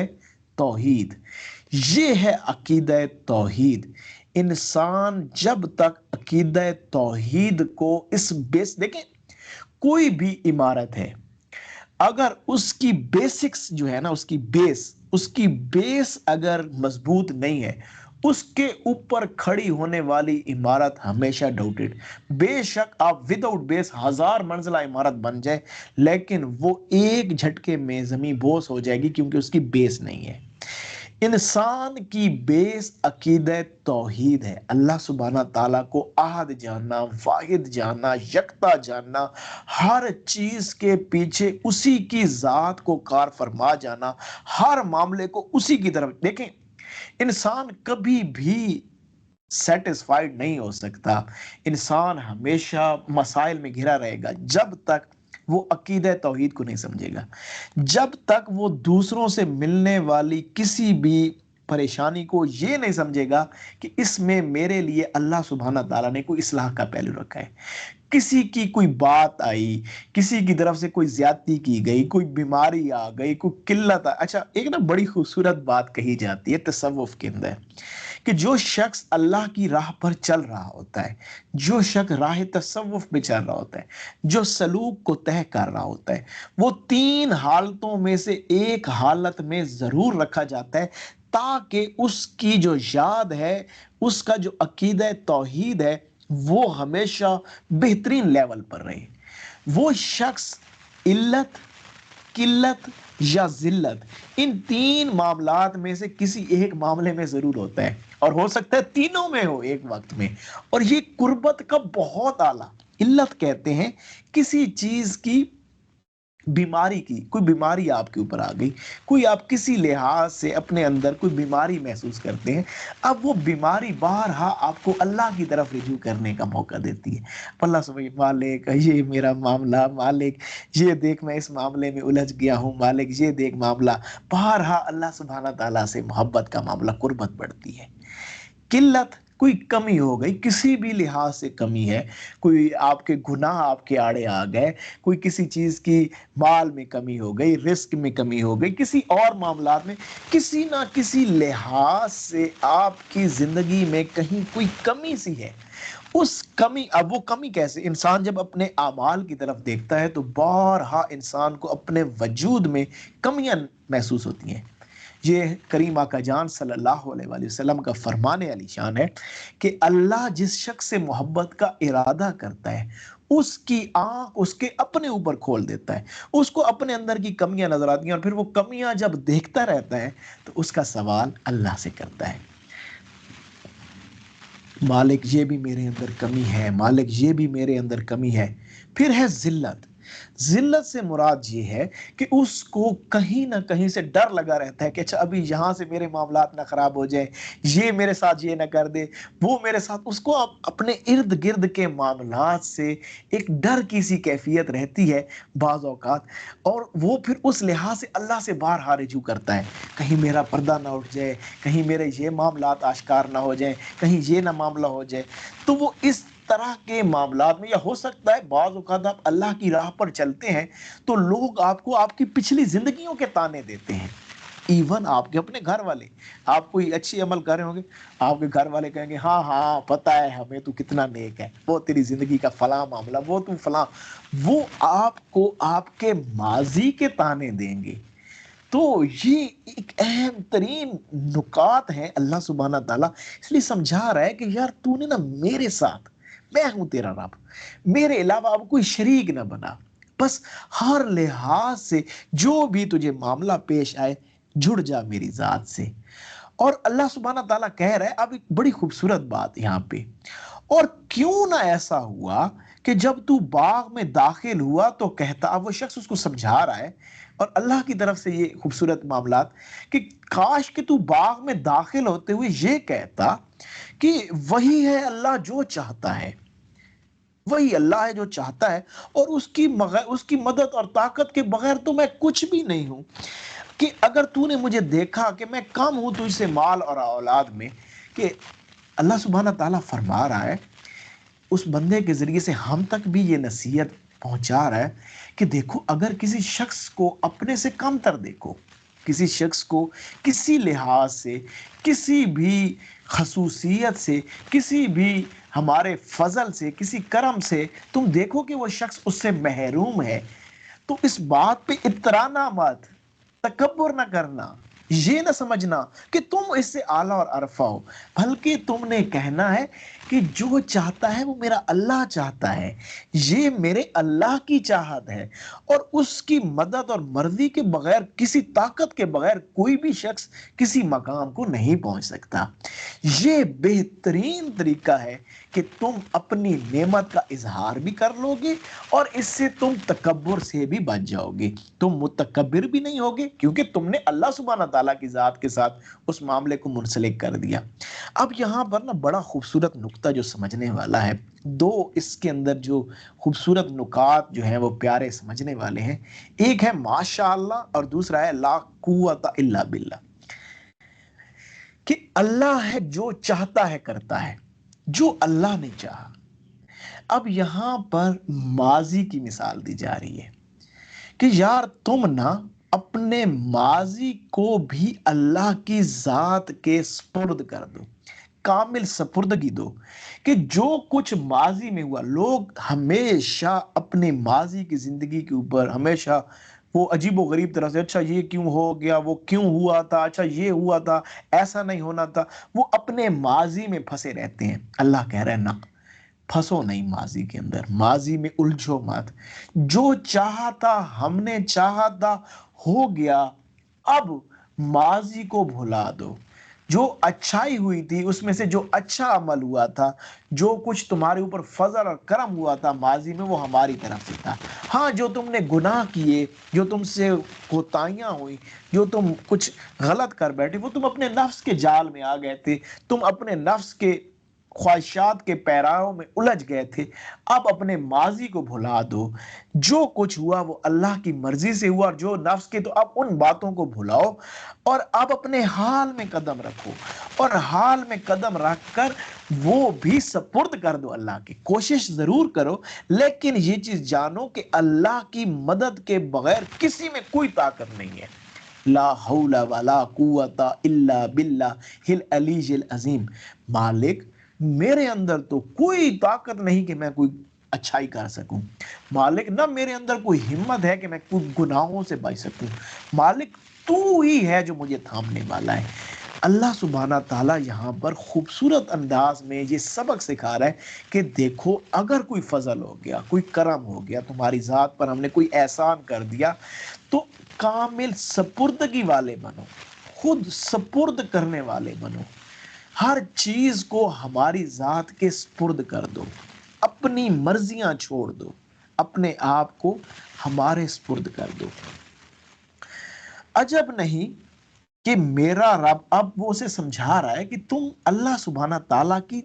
توحید، یہ ہے عقیدہ توحید۔ انسان جب تک عقیدہ توحید کو اس بیس، دیکھیں کوئی بھی عمارت ہے، اگر اس کی بیسکس جو ہے نا، اس کی بیس اگر مضبوط نہیں ہے، اس کے اوپر کھڑی ہونے والی عمارت ہمیشہ ڈاؤٹڈ. بے شک آپ وداؤٹ بیس 1000 منزلہ عمارت بن جائے لیکن وہ ایک جھٹکے میں زمین بوس ہو جائے گی کیونکہ اس کی بیس نہیں ہے. انسان کی بیس عقیدہ توحید ہے. اللہ سبحانہ تعالیٰ کو احد جاننا، واحد جاننا، یکتا جاننا، ہر چیز کے پیچھے اسی کی ذات کو کار فرما جانا، ہر معاملے کو اسی کی طرف. دیکھیں انسان کبھی بھی سیٹسفائیڈ نہیں ہو سکتا. انسان ہمیشہ مسائل میں گھرا رہے گا جب تک وہ عقیدہ توحید کو نہیں سمجھے گا، جب تک وہ دوسروں سے ملنے والی کسی بھی پریشانی کو یہ نہیں سمجھے گا کہ اس میں میرے لیے اللہ سبحانہ تعالیٰ نے کوئی اصلاح کا پہلو رکھا ہے. کسی کی کوئی بات آئی، کسی کی طرف سے کوئی زیادتی کی گئی، کوئی بیماری آ گئی، کوئی قلت اچھا ایک نا بڑی خوبصورت بات کہی جاتی ہے تصوف کے اندر کہ جو شخص اللہ کی راہ پر چل رہا ہوتا ہے، جو شخص راہ تصوف پہ چل رہا ہوتا ہے، جو سلوک کو طے کر رہا ہوتا ہے، وہ 3 حالتوں میں سے ایک حالت میں ضرور رکھا جاتا ہے تاکہ اس کی جو یاد ہے، اس کا جو عقیدہ توحید ہے وہ ہمیشہ بہترین لیول پر رہے. وہ شخص علت، قلت یا ذلت ان 3 معاملات میں سے کسی ایک معاملے میں ضرور ہوتا ہے اور ہو سکتا ہے تینوں میں ہو ایک وقت میں. اور یہ قربت کا بہت اعلیٰ. علت کہتے ہیں کسی چیز کی بیماری کی، کوئی بیماری آپ کے اوپر آ گئی، کوئی آپ کسی لحاظ سے اپنے اندر کوئی بیماری محسوس کرتے ہیں، اب وہ بیماری بارہا آپ کو اللہ کی طرف رجوع کرنے کا موقع دیتی ہے. اللہ سبحانہ مالک یہ میرا معاملہ، مالک یہ دیکھ میں اس معاملے میں الجھ گیا ہوں، مالک یہ دیکھ معاملہ، بارہا اللہ سبحانہ تعالیٰ سے محبت کا معاملہ، قربت بڑھتی ہے. قلت کوئی کمی ہو گئی، کسی بھی لحاظ سے کمی ہے، کوئی آپ کے گناہ آپ کے آڑے آ گئے، کوئی کسی چیز کی مال میں کمی ہو گئی، رزق میں کمی ہو گئی، کسی اور معاملات میں کسی نہ کسی لحاظ سے آپ کی زندگی میں کہیں کوئی کمی سی ہے. اس کمی، اب وہ کمی کیسے؟ انسان جب اپنے اعمال کی طرف دیکھتا ہے تو بارہا انسان کو اپنے وجود میں کمیاں محسوس ہوتی ہیں. یہ کریم آقا جان صلی اللہ علیہ وآلہ وسلم کا فرمان علی شان ہے کہ اللہ جس شخص سے محبت کا ارادہ کرتا ہے اس کی آنکھ اس کے اپنے اوپر کھول دیتا ہے، اس کو اپنے اندر کی کمیاں نظر آتی ہیں اور پھر وہ کمیاں جب دیکھتا رہتا ہے تو اس کا سوال اللہ سے کرتا ہے، مالک یہ بھی میرے اندر کمی ہے، مالک یہ بھی میرے اندر کمی ہے. پھر ہے ذلت. ذلت سے مراد یہ ہے کہ اس کو کہیں نہ کہیں سے ڈر لگا رہتا ہے کہ اچھا ابھی یہاں سے میرے معاملات نہ خراب ہو جائیں، یہ میرے ساتھ یہ نہ کر دے، وہ میرے ساتھ. اس کو اپنے ارد گرد کے معاملات سے ایک ڈر کی سی کیفیت رہتی ہے بعض اوقات، اور وہ پھر اس لحاظ سے اللہ سے بارہا رجوع کرتا ہے کہیں میرا پردہ نہ اٹھ جائے، کہیں میرے یہ معاملات آشکار نہ ہو جائیں، کہیں یہ نہ معاملہ ہو جائے. تو وہ اس طرح کے معاملات میں، یا ہو سکتا ہے بعض اوقات آپ اللہ کی راہ پر چلتے ہیں تو لوگ آپ کو آپ کی پچھلی زندگیوں کے تانے دیتے ہیں. ایون آپ کے اپنے گھر والے، آپ کوئی اچھی عمل کر رہے ہوں گے، آپ کے گھر والے کہیں گے ہاں ہاں پتہ ہے ہمیں تو کتنا نیک ہے، وہ تیری زندگی کا فلاں معاملہ، وہ تو فلاں، وہ آپ کو آپ کے ماضی کے تانے دیں گے. تو یہ ایک اہم ترین نکات ہیں. اللہ سبحانہ تعالیٰ اس لیے سمجھا رہا ہے کہ یار تو نے نا میرے ساتھ، میں ہوں تیرا رب، میرے علاوہ اب کوئی شریک نہ بنا. بس ہر لحاظ سے جو بھی تجھے معاملہ پیش آئے جڑ جا میری ذات سے. اور اللہ سبحانہ تعالیٰ کہہ رہا ہے اب ایک بڑی خوبصورت بات یہاں پہ، اور کیوں نہ ایسا ہوا کہ جب تو باغ میں داخل ہوا تو کہتا، اب وہ شخص اس کو سمجھا رہا ہے اور اللہ کی طرف سے یہ خوبصورت معاملات کہ کاش کہ تو باغ میں داخل ہوتے ہوئے یہ کہتا کہ وہی ہے اللہ جو چاہتا ہے، وہی اللہ ہے جو چاہتا ہے، اور اس کی مدد اور طاقت کے بغیر تو میں کچھ بھی نہیں ہوں. کہ اگر تو نے مجھے دیکھا کہ میں کم ہوں تجھ سے مال اور اولاد میں، کہ اللہ سبحانہ تعالیٰ فرما رہا ہے اس بندے کے ذریعے سے ہم تک بھی یہ نصیحت پہنچا رہا ہے کہ دیکھو اگر کسی شخص کو اپنے سے کم تر دیکھو، کسی شخص کو کسی لحاظ سے، کسی بھی خصوصیت سے، کسی بھی ہمارے فضل سے، کسی کرم سے تم دیکھو کہ وہ شخص اس سے محروم ہے، تو اس بات پہ اترانا مت، تکبر نہ کرنا، یہ نہ سمجھنا کہ تم اس سے اعلیٰ اور عرفہ ہو، بلکہ تم نے کہنا ہے کہ جو چاہتا ہے وہ میرا اللہ چاہتا ہے، یہ میرے اللہ کی چاہت ہے، اور اس کی مدد اور مرضی کے بغیر، کسی طاقت کے بغیر کوئی بھی شخص کسی مقام کو نہیں پہنچ سکتا۔ یہ بہترین طریقہ ہے کہ تم اپنی نعمت کا اظہار بھی کر لو گے، اور اس سے تم تکبر سے بھی بچ جاؤ گے۔ تم متکبر بھی نہیں ہوگے، کیونکہ تم نے اللہ سبحانہ تعالیٰ کی ذات کے ساتھ اس معاملے کو منسلک کر دیا۔ اب یہاں پر نا بڑا خوبصورت نقطہ جو سمجھنے والا ہے، دو اس کے اندر جو خوبصورت نکات جو ہیں وہ پیارے سمجھنے والے ہیں۔ ایک ہے ماشاء اللہ، اور دوسرا ہے لا قوت الا باللہ، کہ اللہ ہے جو چاہتا ہے کرتا ہے، جو اللہ نے چاہا۔ اب یہاں پر ماضی کی مثال دی جا رہی ہے کہ یار تم نا اپنے ماضی کو بھی اللہ کی ذات کے سپرد کر دو، کامل سپردگی دو، کہ جو کچھ ماضی میں ہوا، لوگ ہمیشہ اپنے ماضی کی زندگی کے اوپر ہمیشہ وہ عجیب و غریب طرح سے، اچھا یہ کیوں ہو گیا، وہ کیوں ہوا تھا، اچھا یہ ہوا تھا، ایسا نہیں ہونا تھا، وہ اپنے ماضی میں پھنسے رہتے ہیں۔ اللہ کہہ رہا ہے نہ، پھنسو نہیں ماضی کے اندر، ماضی میں الجھو مت۔ جو چاہا تھا، ہم نے چاہا تھا، ہو گیا، اب ماضی کو بھلا دو۔ جو اچھائی ہوئی تھی اس میں سے جو اچھا عمل ہوا تھا، جو کچھ تمہارے اوپر فضل اور کرم ہوا تھا ماضی میں، وہ ہماری طرف سے تھا۔ ہاں، جو تم نے گناہ کیے، جو تم سے کوتاہیاں ہوئی، جو تم کچھ غلط کر بیٹھے، وہ تم اپنے نفس کے جال میں آ گئے تھے، تم اپنے نفس کے خواہشات کے پیراہوں میں الجھ گئے تھے۔ اب اپنے ماضی کو بھلا دو، جو کچھ ہوا وہ اللہ کی مرضی سے ہوا، اور جو نفس کے، تو اب ان باتوں کو بھلاؤ، اور اب اپنے حال میں قدم رکھو، اور حال میں قدم رکھ کر وہ بھی سپرد کر دو اللہ کی۔ کوشش ضرور کرو، لیکن یہ چیز جانو کہ اللہ کی مدد کے بغیر کسی میں کوئی طاقت نہیں ہے۔ لا حول ولا قوت الا باللہ العلی العظیم، مالک میرے اندر تو کوئی طاقت نہیں کہ میں کوئی اچھائی کر سکوں، مالک نہ میرے اندر کوئی ہمت ہے کہ میں کوئی گناہوں سے بچ سکوں، مالک تو ہی ہے جو مجھے تھامنے والا ہے۔ اللہ سبحانہ تعالیٰ یہاں پر خوبصورت انداز میں یہ سبق سکھا رہا ہے کہ دیکھو، اگر کوئی فضل ہو گیا، کوئی کرم ہو گیا تمہاری ذات پر، ہم نے کوئی احسان کر دیا، تو کامل سپردگی والے بنو، خود سپرد کرنے والے بنو، ہر چیز کو ہماری ذات کے سپرد کر دو، اپنی مرضیاں چھوڑ دو، اپنے آپ کو ہمارے سپرد کر دو۔ عجب نہیں کہ میرا رب، اب وہ اسے سمجھا رہا ہے کہ تم اللہ سبحانہ تعالیٰ کی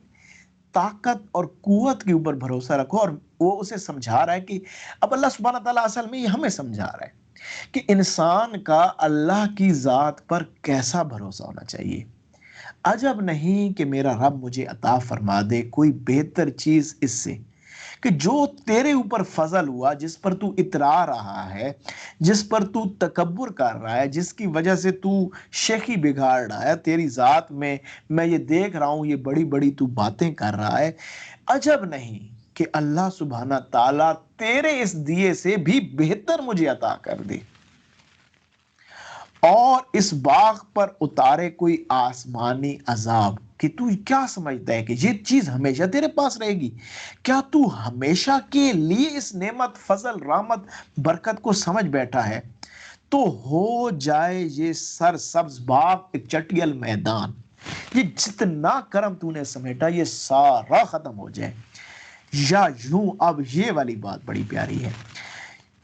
طاقت اور قوت کے اوپر بھروسہ رکھو، اور وہ اسے سمجھا رہا ہے کہ اب اللہ سبحانہ تعالیٰ اصل میں یہ ہمیں سمجھا رہا ہے کہ انسان کا اللہ کی ذات پر کیسا بھروسہ ہونا چاہیے۔ عجب نہیں کہ میرا رب مجھے عطا فرما دے کوئی بہتر چیز اس سے، کہ جو تیرے اوپر فضل ہوا، جس پر تو اترا رہا ہے، جس پر تو تکبر کر رہا ہے، جس کی وجہ سے تو شیخی بگاڑ رہا ہے تیری ذات میں یہ دیکھ رہا ہوں، یہ بڑی بڑی تو باتیں کر رہا ہے، عجب نہیں کہ اللہ سبحانہ تعالیٰ تیرے اس دیے سے بھی بہتر مجھے عطا کر دے، اور اس باغ پر اتارے کوئی آسمانی عذاب۔ کہ تو کیا سمجھتا ہے کہ یہ چیز ہمیشہ تیرے پاس رہے گی؟ کیا تو ہمیشہ کے لیے اس نعمت، فضل، رحمت، برکت کو سمجھ بیٹھا ہے؟ تو ہو جائے یہ سرسبز باغ، ایک چٹیل میدان، یہ جتنا کرم تو نے سمیٹا یہ سارا ختم ہو جائے، یا یوں، اب یہ والی بات بڑی پیاری ہے،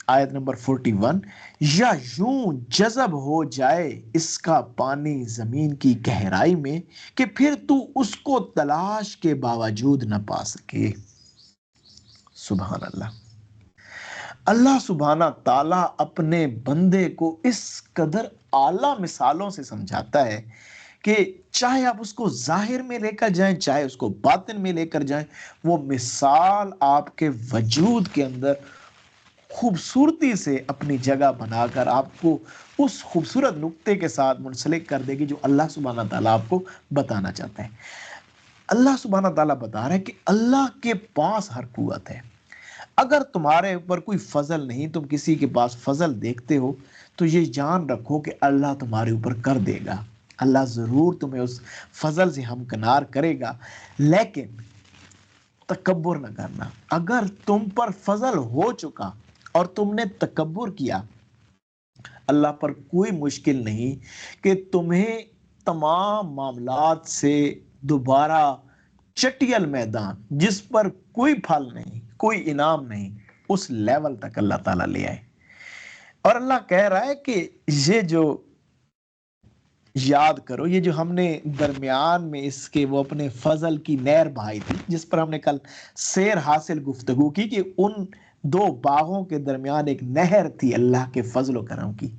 آیت نمبر 41، یا یوں جذب ہو جائے اس کا پانی زمین کی گہرائی میں کہ پھر تو اس کو تلاش کے باوجود نہ پا سکے۔ سبحان اللہ۔ اللہ سبحانہ تعالیٰ اپنے بندے کو اس قدر اعلیٰ مثالوں سے سمجھاتا ہے کہ چاہے آپ اس کو ظاہر میں لے کر جائیں، چاہے اس کو باطن میں لے کر جائیں، وہ مثال آپ کے وجود کے اندر خوبصورتی سے اپنی جگہ بنا کر آپ کو اس خوبصورت نقطے کے ساتھ منسلک کر دے گی جو اللہ سبحانہ تعالیٰ آپ کو بتانا چاہتا ہے۔ اللہ سبحانہ تعالیٰ بتا رہا ہے کہ اللہ کے پاس ہر قوت ہے۔ اگر تمہارے اوپر کوئی فضل نہیں، تم کسی کے پاس فضل دیکھتے ہو، تو یہ جان رکھو کہ اللہ تمہارے اوپر کر دے گا، اللہ ضرور تمہیں اس فضل سے ہمکنار کرے گا، لیکن تکبر نہ کرنا۔ اگر تم پر فضل ہو چکا اور تم نے تکبر کیا، اللہ پر کوئی مشکل نہیں کہ تمہیں تمام معاملات سے دوبارہ چٹیل میدان جس پر کوئی پھل نہیں، کوئی انعام نہیں، اس لیول تک اللہ تعالیٰ لے آئے۔ اور اللہ کہہ رہا ہے کہ یہ جو یاد کرو، یہ جو ہم نے درمیان میں اس کے وہ اپنے فضل کی نہر بہائی تھی، جس پر ہم نے کل سیر حاصل گفتگو کی کہ ان دو باغوں کے درمیان ایک نہر تھی اللہ کے فضل و کرم کی۔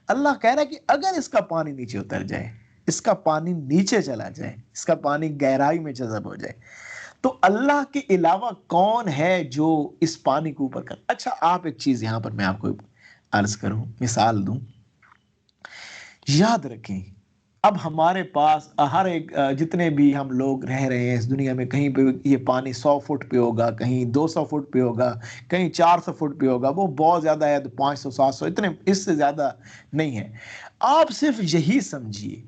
اللہ کہہ رہا ہے کہ اگر اس کا پانی نیچے اتر جائے، اس کا پانی نیچے چلا جائے، اس کا پانی گہرائی میں جذب ہو جائے، تو اللہ کے علاوہ کون ہے جو اس پانی کو اوپر کر۔ اچھا، آپ ایک چیز یہاں پر میں آپ کو عرض کروں، مثال دوں، یاد رکھیں اب ہمارے پاس ہر ایک جتنے بھی ہم لوگ رہ رہے ہیں اس دنیا میں، کہیں پہ یہ پانی 100 فٹ پہ ہوگا، کہیں 200 فٹ پہ ہوگا، کہیں 400 فٹ پہ ہوگا، وہ بہت زیادہ ہے تو 500 700، اتنے اس سے زیادہ نہیں ہے۔ آپ صرف یہی سمجھیے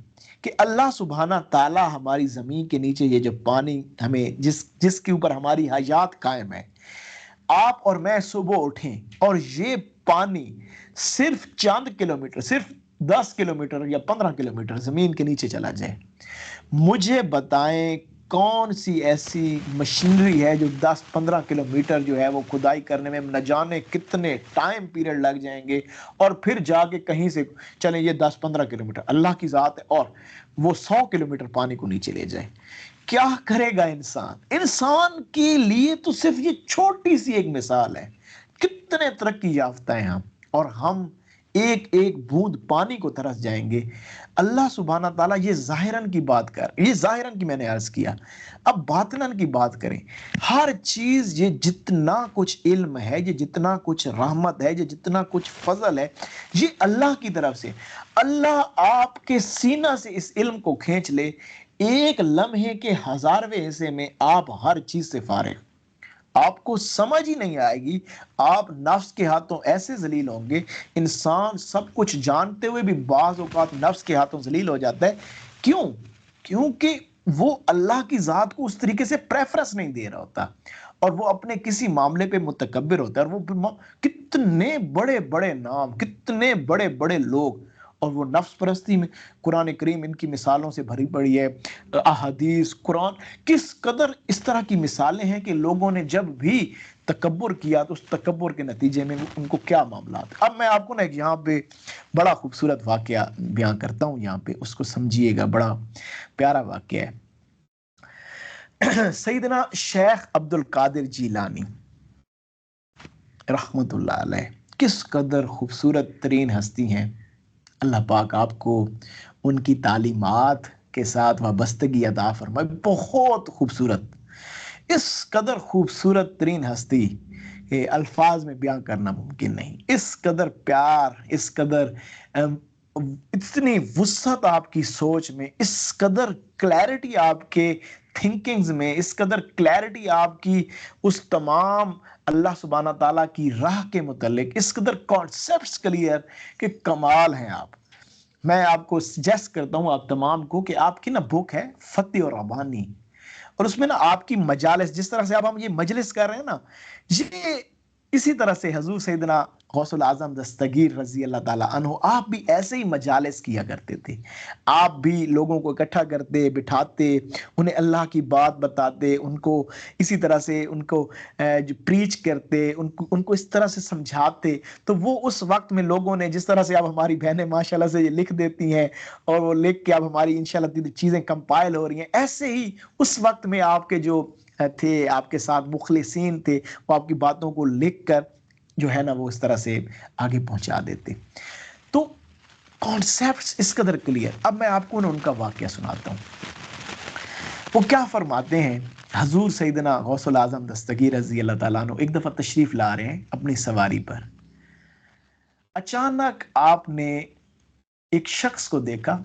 کہ اللہ سبحانہ تعالیٰ ہماری زمین کے نیچے یہ جو پانی ہمیں جس کے اوپر ہماری حیات قائم ہے، آپ اور میں صبح اٹھیں اور یہ پانی صرف چند کلومیٹر، صرف 10 کلومیٹر یا 15 کلومیٹر زمین کے نیچے چلا جائے، مجھے بتائیں کون سی ایسی مشینری ہے جو 10-15 کلومیٹر جو ہے وہ کھدائی کرنے میں نہ جانے کتنے ٹائم پیریڈ لگ جائیں گے، اور پھر جا کے کہیں سے چلیں یہ 10-15 کلومیٹر اللہ کی ذات ہے اور وہ 100 کلومیٹر پانی کو نیچے لے جائے۔ کیا کرے گا انسان؟ انسان کے لیے تو صرف یہ چھوٹی سی ایک مثال ہے، کتنے ترقی یافتہ ہیں ہم، اور ہم ایک ایک بوند پانی کو ترس جائیں گے۔ اللہ سبحانہ تعالیٰ یہ ظاہراً کی بات یہ ظاہراً کی میں نے عرض کیا، اب باطناً کی بات کریں۔ ہر چیز، یہ جتنا کچھ علم ہے، یہ جتنا کچھ رحمت ہے، یہ جتنا کچھ فضل ہے، یہ اللہ کی طرف سے۔ اللہ آپ کے سینہ سے اس علم کو کھینچ لے، ایک لمحے کے 1000ویں حصے میں آپ ہر چیز سے فارغ، آپ کو سمجھ ہی نہیں آئے گی، آپ نفس کے ہاتھوں ایسے ذلیل ہوں گے۔ انسان سب کچھ جانتے ہوئے بھی بعض اوقات نفس کے ہاتھوں ذلیل ہو جاتا ہے۔ کیوں؟ کیونکہ وہ اللہ کی ذات کو اس طریقے سے پریفرنس نہیں دے رہا ہوتا، اور وہ اپنے کسی معاملے پہ متکبر ہوتا ہے، اور وہ کتنے بڑے بڑے نام، کتنے بڑے بڑے لوگ، اور وہ نفس پرستی میں قرآن کریم ان کی مثالوں سے بھری پڑی ہے، احادیث، قرآن، کس قدر اس طرح کی مثالیں ہیں کہ لوگوں نے جب بھی تکبر کیا تو اس تکبر کے نتیجے میں ان کو کیا معاملات۔ اب میں آپ کو نا ایک یہاں پہ بڑا خوبصورت واقعہ بیان کرتا ہوں، یہاں پہ اس کو سمجھیے گا، بڑا پیارا واقعہ ہے۔ سیدنا شیخ عبد القادر جیلانی رحمت اللہ علیہ، کس قدر خوبصورت ترین ہستی ہیں، اللہ پاک آپ کو ان کی تعلیمات کے ساتھ وابستگی عطا فرمائے۔ بہت خوبصورت، اس قدر خوبصورت ترین ہستی کہ الفاظ میں بیان کرنا ممکن نہیں، اس قدر پیار، اس قدر اتنی وسعت آپ کی سوچ میں، اس قدر کلیئرٹی آپ کے تھنکنگز میں، اس قدر کلیئرٹی آپ کی اس تمام اللہ سبحانہ تعالیٰ کی راہ کے متعلق، اس قدر کانسیپٹس کلیئر کہ کمال ہیں آپ۔ میں آپ کو سجیسٹ کرتا ہوں آپ تمام کو کہ آپ کی نا بک ہے فتح اور ربانی، اور اس میں نا آپ کی مجالس، جس طرح سے اب ہم یہ مجلس کر رہے ہیں نا، یہ اسی طرح سے حضور سیدنا غوث العظم دستگیر رضی اللہ تعالیٰ عنہ، آپ بھی ایسے ہی مجالس کیا کرتے تھے، آپ بھی لوگوں کو اکٹھا کرتے، بٹھاتے، انہیں اللہ کی بات بتاتے، ان کو اسی طرح سے ان کو جو پریچ کرتے، ان کو اس طرح سے سمجھاتے، تو وہ اس وقت میں لوگوں نے جس طرح سے اب ہماری بہنیں ماشاءاللہ سے یہ لکھ دیتی ہیں، اور وہ لکھ کے اب ہماری انشاءاللہ چیزیں کمپائل ہو رہی ہیں، ایسے ہی اس وقت میں آپ کے جو تھے، آپ کے ساتھ مخلصین تھے، وہ آپ کی باتوں کو لکھ کر جو ہے نا وہ اس طرح سے آگے پہنچا دیتے۔ تو کانسیپٹس اس قدر کلیئر۔ اب میں آپ کو ان کا واقعہ سناتا ہوں، وہ کیا فرماتے ہیں۔ حضور سیدنا غوث العظم دستگیر رضی اللہ تعالیٰ عنہ ایک دفعہ تشریف لا رہے ہیں اپنی سواری پر، اچانک آپ نے ایک شخص کو دیکھا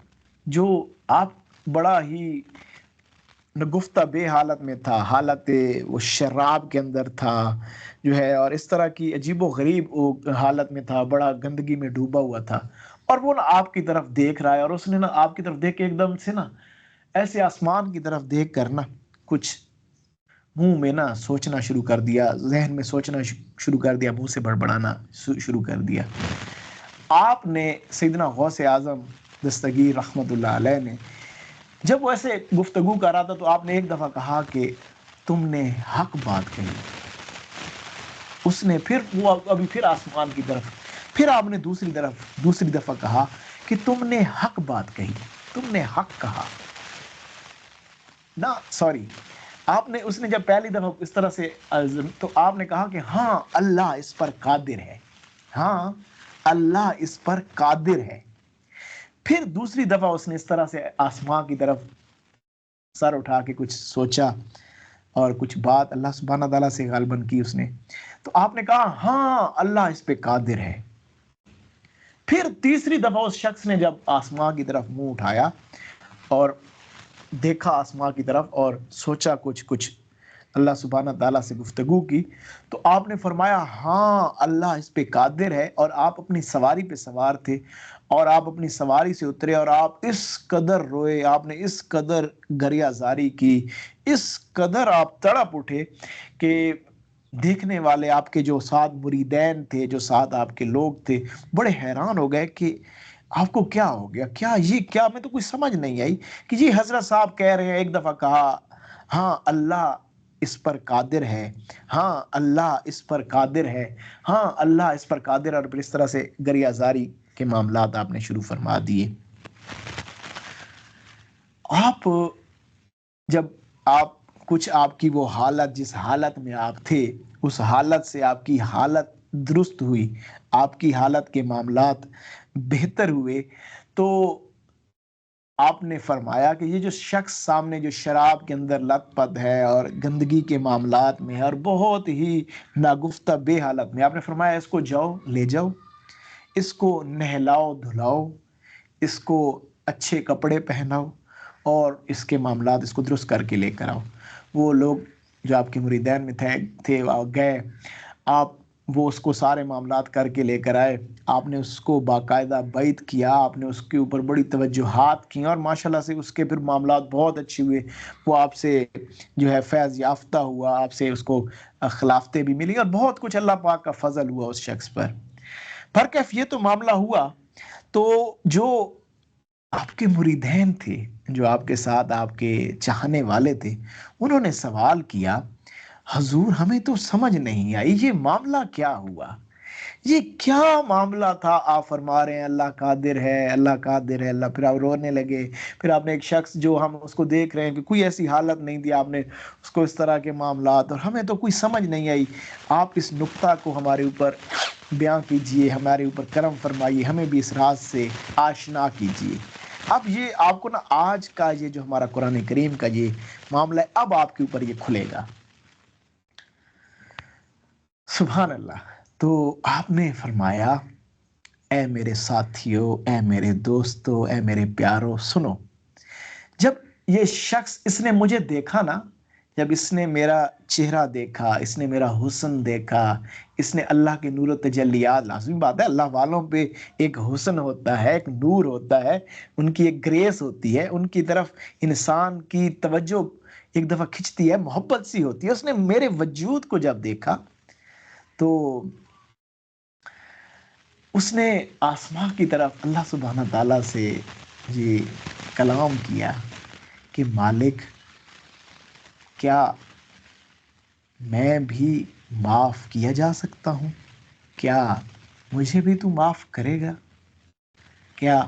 جو آپ بڑا ہی نگفتہ بے حالت میں تھا، حالت وہ شراب کے اندر تھا جو ہے، اور اس طرح کی عجیب و غریب وہ حالت میں تھا، بڑا گندگی میں ڈوبا ہوا تھا، اور وہ نا آپ کی طرف دیکھ رہا ہے، اور اس نے نا آپ کی طرف دیکھ کے ایک دم سے نا ایسے آسمان کی طرف دیکھ کر نا کچھ منہ میں نا سوچنا شروع کر دیا، ذہن میں سوچنا شروع کر دیا، منہ سے بڑبڑانا شروع کر دیا۔ آپ نے سیدنا غوث اعظم دستگیر رحمت اللہ علیہ نے جب وہ ایسے گفتگو کر رہا تھا تو آپ نے ایک دفعہ کہا کہ تم نے حق بات کہی۔ اس نے پھر وہ ابھی پھر آسمان کی طرف، پھر آپ نے دوسری دفعہ کہا کہ تم نے حق بات کہی، تم نے حق کہا نا، سوری، آپ نے، اس نے جب پہلی دفعہ اس طرح سے تو آپ نے کہا کہ ہاں اللہ اس پر قادر ہے، ہاں اللہ اس پر قادر ہے۔ پھر دوسری دفعہ اس نے اس طرح سے آسمان کی طرف سر اٹھا کے کچھ سوچا اور کچھ بات اللہ سبحانہ تعالیٰ سے غالباً کی اس نے، تو آپ نے کہا ہاں اللہ اس پہ قادر ہے۔ پھر تیسری دفعہ اس شخص نے جب آسمان کی طرف منہ اٹھایا اور دیکھا آسمان کی طرف اور سوچا کچھ اللہ سبحانہ تعالیٰ سے گفتگو کی، تو آپ نے فرمایا ہاں اللہ اس پہ قادر ہے، اور آپ اپنی سواری پہ سوار تھے اور آپ اپنی سواری سے اترے اور آپ اس قدر روئے، آپ نے اس قدر گریہ زاری کی، اس قدر آپ تڑپ اٹھے کہ دیکھنے والے آپ کے جو ساتھ مریدین تھے، جو ساتھ آپ کے لوگ تھے، بڑے حیران ہو گئے کہ آپ کو کیا ہو گیا، کیا یہ کیا، میں تو کچھ سمجھ نہیں آئی کہ جی حضرت صاحب کہہ رہے ہیں، ایک دفعہ کہا ہاں اللہ اس پر قادر ہے، ہاں اللہ اس پر قادر ہے، ہاں اللہ اس پر قادر ہے، اور پھر اس طرح سے گریہ زاری کے معاملات آپ نے شروع فرما دیے۔ آپ جب آپ کچھ آپ کی وہ حالت، جس حالت میں آپ تھے، اس حالت سے آپ کی حالت درست ہوئی، آپ کی حالت کے معاملات بہتر ہوئے، تو آپ نے فرمایا کہ یہ جو شخص سامنے جو شراب کے اندر لت پت ہے اور گندگی کے معاملات میں ہے اور بہت ہی ناگفتہ بے حالت میں، آپ نے فرمایا اس کو جاؤ، لے جاؤ، اس کو نہلاؤ دھلاؤ، اس کو اچھے کپڑے پہناؤ اور اس کے معاملات اس کو درست کر کے لے کر آؤ۔ وہ لوگ جو آپ کے مریدین میں تھے گئے، آپ وہ اس کو سارے معاملات کر کے لے کر آئے، آپ نے اس کو باقاعدہ بیعت کیا، آپ نے اس کے اوپر بڑی توجہات کی، اور ماشاءاللہ سے اس کے پھر معاملات بہت اچھے ہوئے، وہ آپ سے جو ہے فیض یافتہ ہوا، آپ سے اس کو خلافتیں بھی ملی، اور بہت کچھ اللہ پاک کا فضل ہوا اس شخص پر۔ برکیف یہ تو معاملہ ہوا، تو جو آپ کے مریدین تھے، جو آپ کے ساتھ آپ کے چاہنے والے تھے، انہوں نے سوال کیا حضور ہمیں تو سمجھ نہیں آئی یہ معاملہ کیا ہوا، یہ کیا معاملہ تھا؟ آپ فرما رہے ہیں اللہ قادر ہے، اللہ قادر ہے، اللہ، پھر آپ رونے لگے، پھر آپ نے ایک شخص جو ہم اس کو دیکھ رہے ہیں کہ کوئی ایسی حالت نہیں تھی، آپ نے اس کو اس طرح کے معاملات، اور ہمیں تو کوئی سمجھ نہیں آئی، آپ اس نقطہ کو ہمارے اوپر بیان کیجئے، ہمارے اوپر کرم فرمائیے، ہمیں بھی اس راز سے آشنا کیجئے۔ اب یہ آپ کو نا آج کا یہ جو ہمارا قرآن کریم کا یہ معاملہ ہے، اب آپ کے اوپر یہ کھلے گا۔ سبحان اللہ۔ تو آپ نے فرمایا اے میرے ساتھیو، اے میرے دوستو، اے میرے پیارو، سنو، جب یہ شخص، اس نے مجھے دیکھا نا، جب اس نے میرا چہرہ دیکھا، اس نے میرا حسن دیکھا، اس نے اللہ کے نور و تجلیات، لازمی بات ہے اللہ والوں پہ ایک حسن ہوتا ہے، ایک نور ہوتا ہے، ان کی ایک گریس ہوتی ہے، ان کی طرف انسان کی توجہ ایک دفعہ کھنچتی ہے، محبت سی ہوتی ہے۔ اس نے میرے وجود کو جب دیکھا تو اس نے آسمان کی طرف اللہ سبحانہ تعالیٰ سے یہ کلام کیا کہ مالک، کیا میں بھی معاف کیا جا سکتا ہوں؟ کیا مجھے بھی تو معاف کرے گا؟ کیا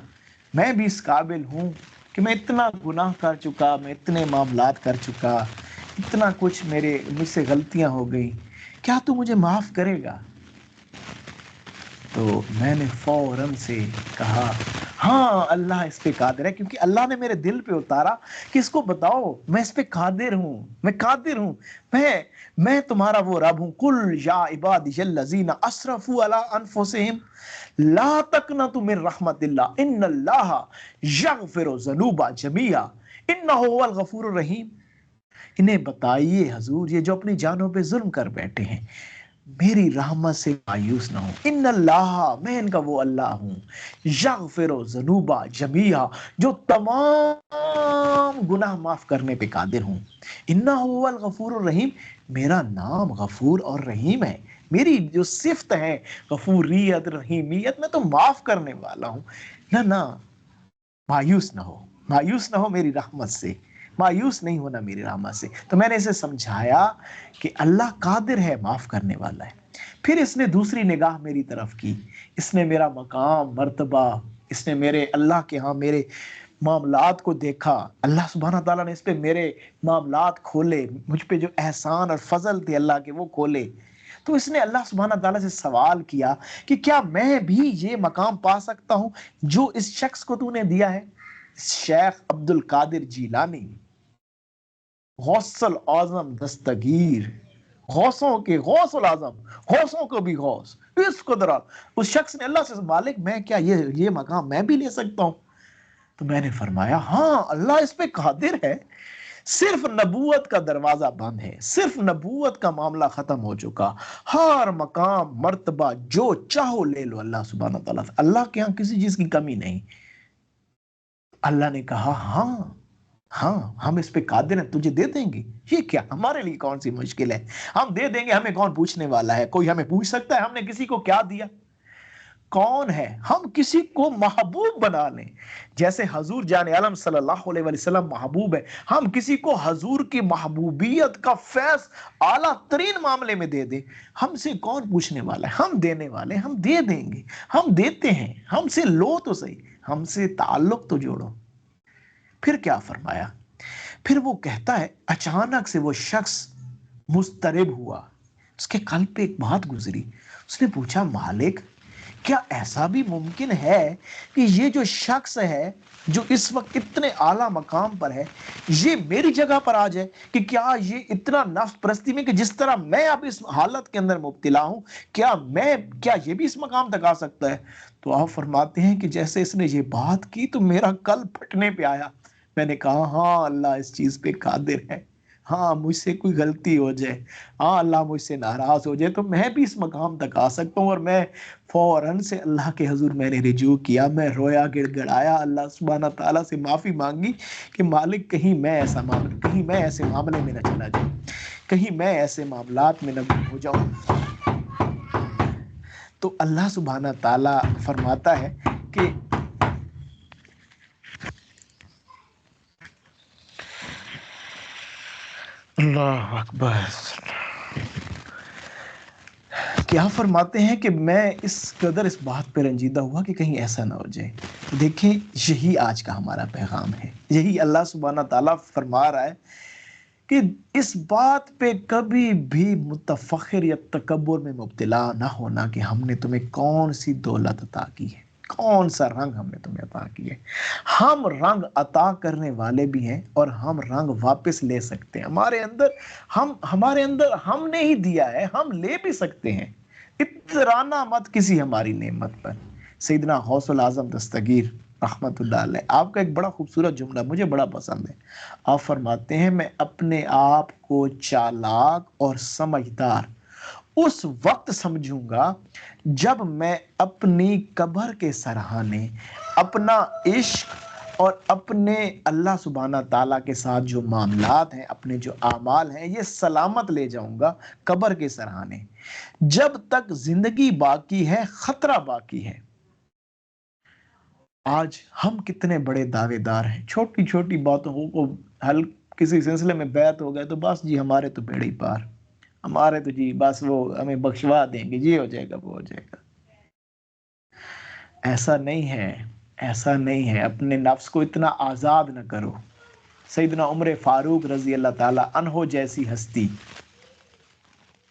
میں بھی اس قابل ہوں کہ میں اتنا گناہ کر چکا، میں اتنے معاملات کر چکا، اتنا کچھ مجھ سے غلطیاں ہو گئی، کیا تو مجھے معاف کرے گا؟ تو میں نے فوراً سے کہا ہاں اللہ اس پہ قادر ہے، کیونکہ اللہ نے میرے دل پہ اتارا کہ اس کو بتاؤ میں اس پہ قادر ہوں، میں قادر ہوں، میں تمہارا وہ رب ہوں۔ قل یا عبادی الذین اسرفوا علی انفسہم لا تقنطوا من رحمت اللہ ان اللہ یغفر الذنوب جميعا انہ هو الغفور الرحیم۔ انہیں بتائیے حضور یہ جو اپنی جانوں پہ ظلم کر بیٹھے ہیں میری رحمت سے مایوس نہ ہو. ان اللہ، میں ان کا وہ اللہ ہوں، یغفر ذنوبا جمیعا، جو تمام گناہ معاف کرنے پہ قادر ہوں. انہ هو الغفور الرحیم، میرا نام غفور اور رحیم ہے. میری جو صفت ہے غفوریت رحیمیت، میں تو معاف کرنے والا ہوں. نہ مایوس نہ ہو، مایوس نہ ہو میری رحمت سے، مایوس نہیں ہونا میری رحمت سے. تو میں نے اسے سمجھایا کہ اللہ قادر ہے، معاف کرنے والا ہے. پھر اس نے دوسری نگاہ میری طرف کی، اس نے میرا مقام مرتبہ، اس نے میرے اللہ کے ہاں میرے معاملات کو دیکھا. اللہ سبحانہ تعالیٰ نے اس پہ میرے معاملات کھولے، مجھ پہ جو احسان اور فضل تھے اللہ کے وہ کھولے. تو اس نے اللہ سبحانہ تعالیٰ سے سوال کیا کہ کیا میں بھی یہ مقام پا سکتا ہوں جو اس شخص کو تو نے دیا ہے. شیخ عبد القادر جیلانی، غوث الاعظم دستگیر، غوثوں کے غوث العظم، غوثوں کو بھی غوث، اس قدر. اس شخص نے اللہ سے، مالک میں کیا یہ مقام میں بھی لے سکتا ہوں؟ تو میں نے فرمایا ہاں اللہ اس پہ قادر ہے، صرف نبوت کا دروازہ بند ہے، صرف نبوت کا معاملہ ختم ہو چکا. ہر مقام مرتبہ جو چاہو لے لو اللہ سبحانہ تعالیٰ سے، اللہ کے ہاں کسی چیز کی کمی نہیں. اللہ نے کہا ہاں ہم اس پہ قادر ہیں، تجھے دے دیں گے. یہ کیا ہمارے لیے کون سی مشکل ہے، ہم دے دیں گے. ہمیں کون پوچھنے والا ہے؟ کوئی ہمیں پوچھ سکتا ہے ہم نے کسی کو کیا دیا؟ کون ہے؟ ہم کسی کو محبوب بنا لیں، جیسے حضور جان عالم صلی اللہ علیہ وسلم محبوب ہے، ہم کسی کو حضور کی محبوبیت کا فیض اعلیٰ ترین معاملے میں دے دیں. ہم سے کون پوچھنے والا ہے؟ ہم دینے والے، ہم دے دیں گے، ہم دیتے ہیں. ہم سے لو تو صحیح، ہم سے تعلق تو جوڑو. پھر کیا فرمایا؟ پھر وہ کہتا ہے اچانک سے وہ شخص مضطرب ہوا، اس کے قلب پہ ایک بات گزری. اس نے پوچھا مالک کیا ایسا بھی ممکن ہے کہ یہ جو شخص ہے جو اس وقت اتنے اعلیٰ مقام پر ہے یہ میری جگہ پر آ جائے؟ کہ کیا یہ اتنا نفس پرستی میں کہ جس طرح میں اب اس حالت کے اندر مبتلا ہوں، کیا یہ بھی اس مقام تک آ سکتا ہے؟ تو آپ فرماتے ہیں کہ جیسے اس نے یہ بات کی تو میرا قلب پھٹنے پہ آیا. میں نے کہا ہاں اللہ اس چیز پہ قادر ہے. ہاں مجھ سے کوئی غلطی ہو جائے، ہاں اللہ مجھ سے ناراض ہو جائے تو میں بھی اس مقام تک آ سکتا ہوں. اور میں فوراً سے اللہ کے حضور میں نے رجوع کیا، میں رویا گڑ گڑایا، اللہ سبحانہ تعالیٰ سے معافی مانگی کہ مالک کہیں میں ایسے معاملے میں نہ چلا جاؤں، کہیں میں ایسے معاملات میں نہ گم ہو جاؤں. تو اللہ سبحانہ تعالیٰ فرماتا ہے کہ اللہ اکبر، کیا فرماتے ہیں کہ میں اس قدر اس بات پہ رنجیدہ ہوا کہ کہیں ایسا نہ ہو جائے. دیکھیں یہی آج کا ہمارا پیغام ہے، یہی اللہ سبحانہ تعالیٰ فرما رہا ہے کہ اس بات پہ کبھی بھی متفخر یا تکبر میں مبتلا نہ ہونا کہ ہم نے تمہیں کون سی دولت عطا کی ہے، کون سا رنگ ہم نے تمہیں عطا کیا ہے. ہم رنگ عطا کرنے والے بھی ہیں اور ہم رنگ واپس لے سکتے ہیں. ہمارے اندر ہم نے ہی دیا ہے، ہم لے بھی سکتے ہیں. اترانا مت کسی ہماری نعمت پر. سیدنا غوث الاعظم دستگیر رحمت اللہ علیہ، آپ کا ایک بڑا خوبصورت جملہ مجھے بڑا پسند ہے. آپ فرماتے ہیں میں اپنے آپ کو چالاک اور سمجھدار اس وقت سمجھوں گا جب میں اپنی قبر کے سرحانے، اپنا عشق اور اپنے اللہ سبحانہ تعالیٰ کے ساتھ جو معاملات ہیں، اپنے جو اعمال ہیں، یہ سلامت لے جاؤں گا قبر کے سرحانے. جب تک زندگی باقی ہے خطرہ باقی ہے. آج ہم کتنے بڑے دعوے دار ہیں، چھوٹی چھوٹی باتوں کو حل، کسی سلسلے میں بیعت ہو گئے تو بس جی ہمارے تو بیڑے ہی پار، ہمارے تو جی بس وہ ہمیں بخشوا دیں گے، جی ہو جائے گا وہ ہو جائے گا. ایسا نہیں ہے، ایسا نہیں ہے. اپنے نفس کو اتنا آزاد نہ کرو. سیدنا عمر فاروق رضی اللہ تعالی عنہ جیسی ہستی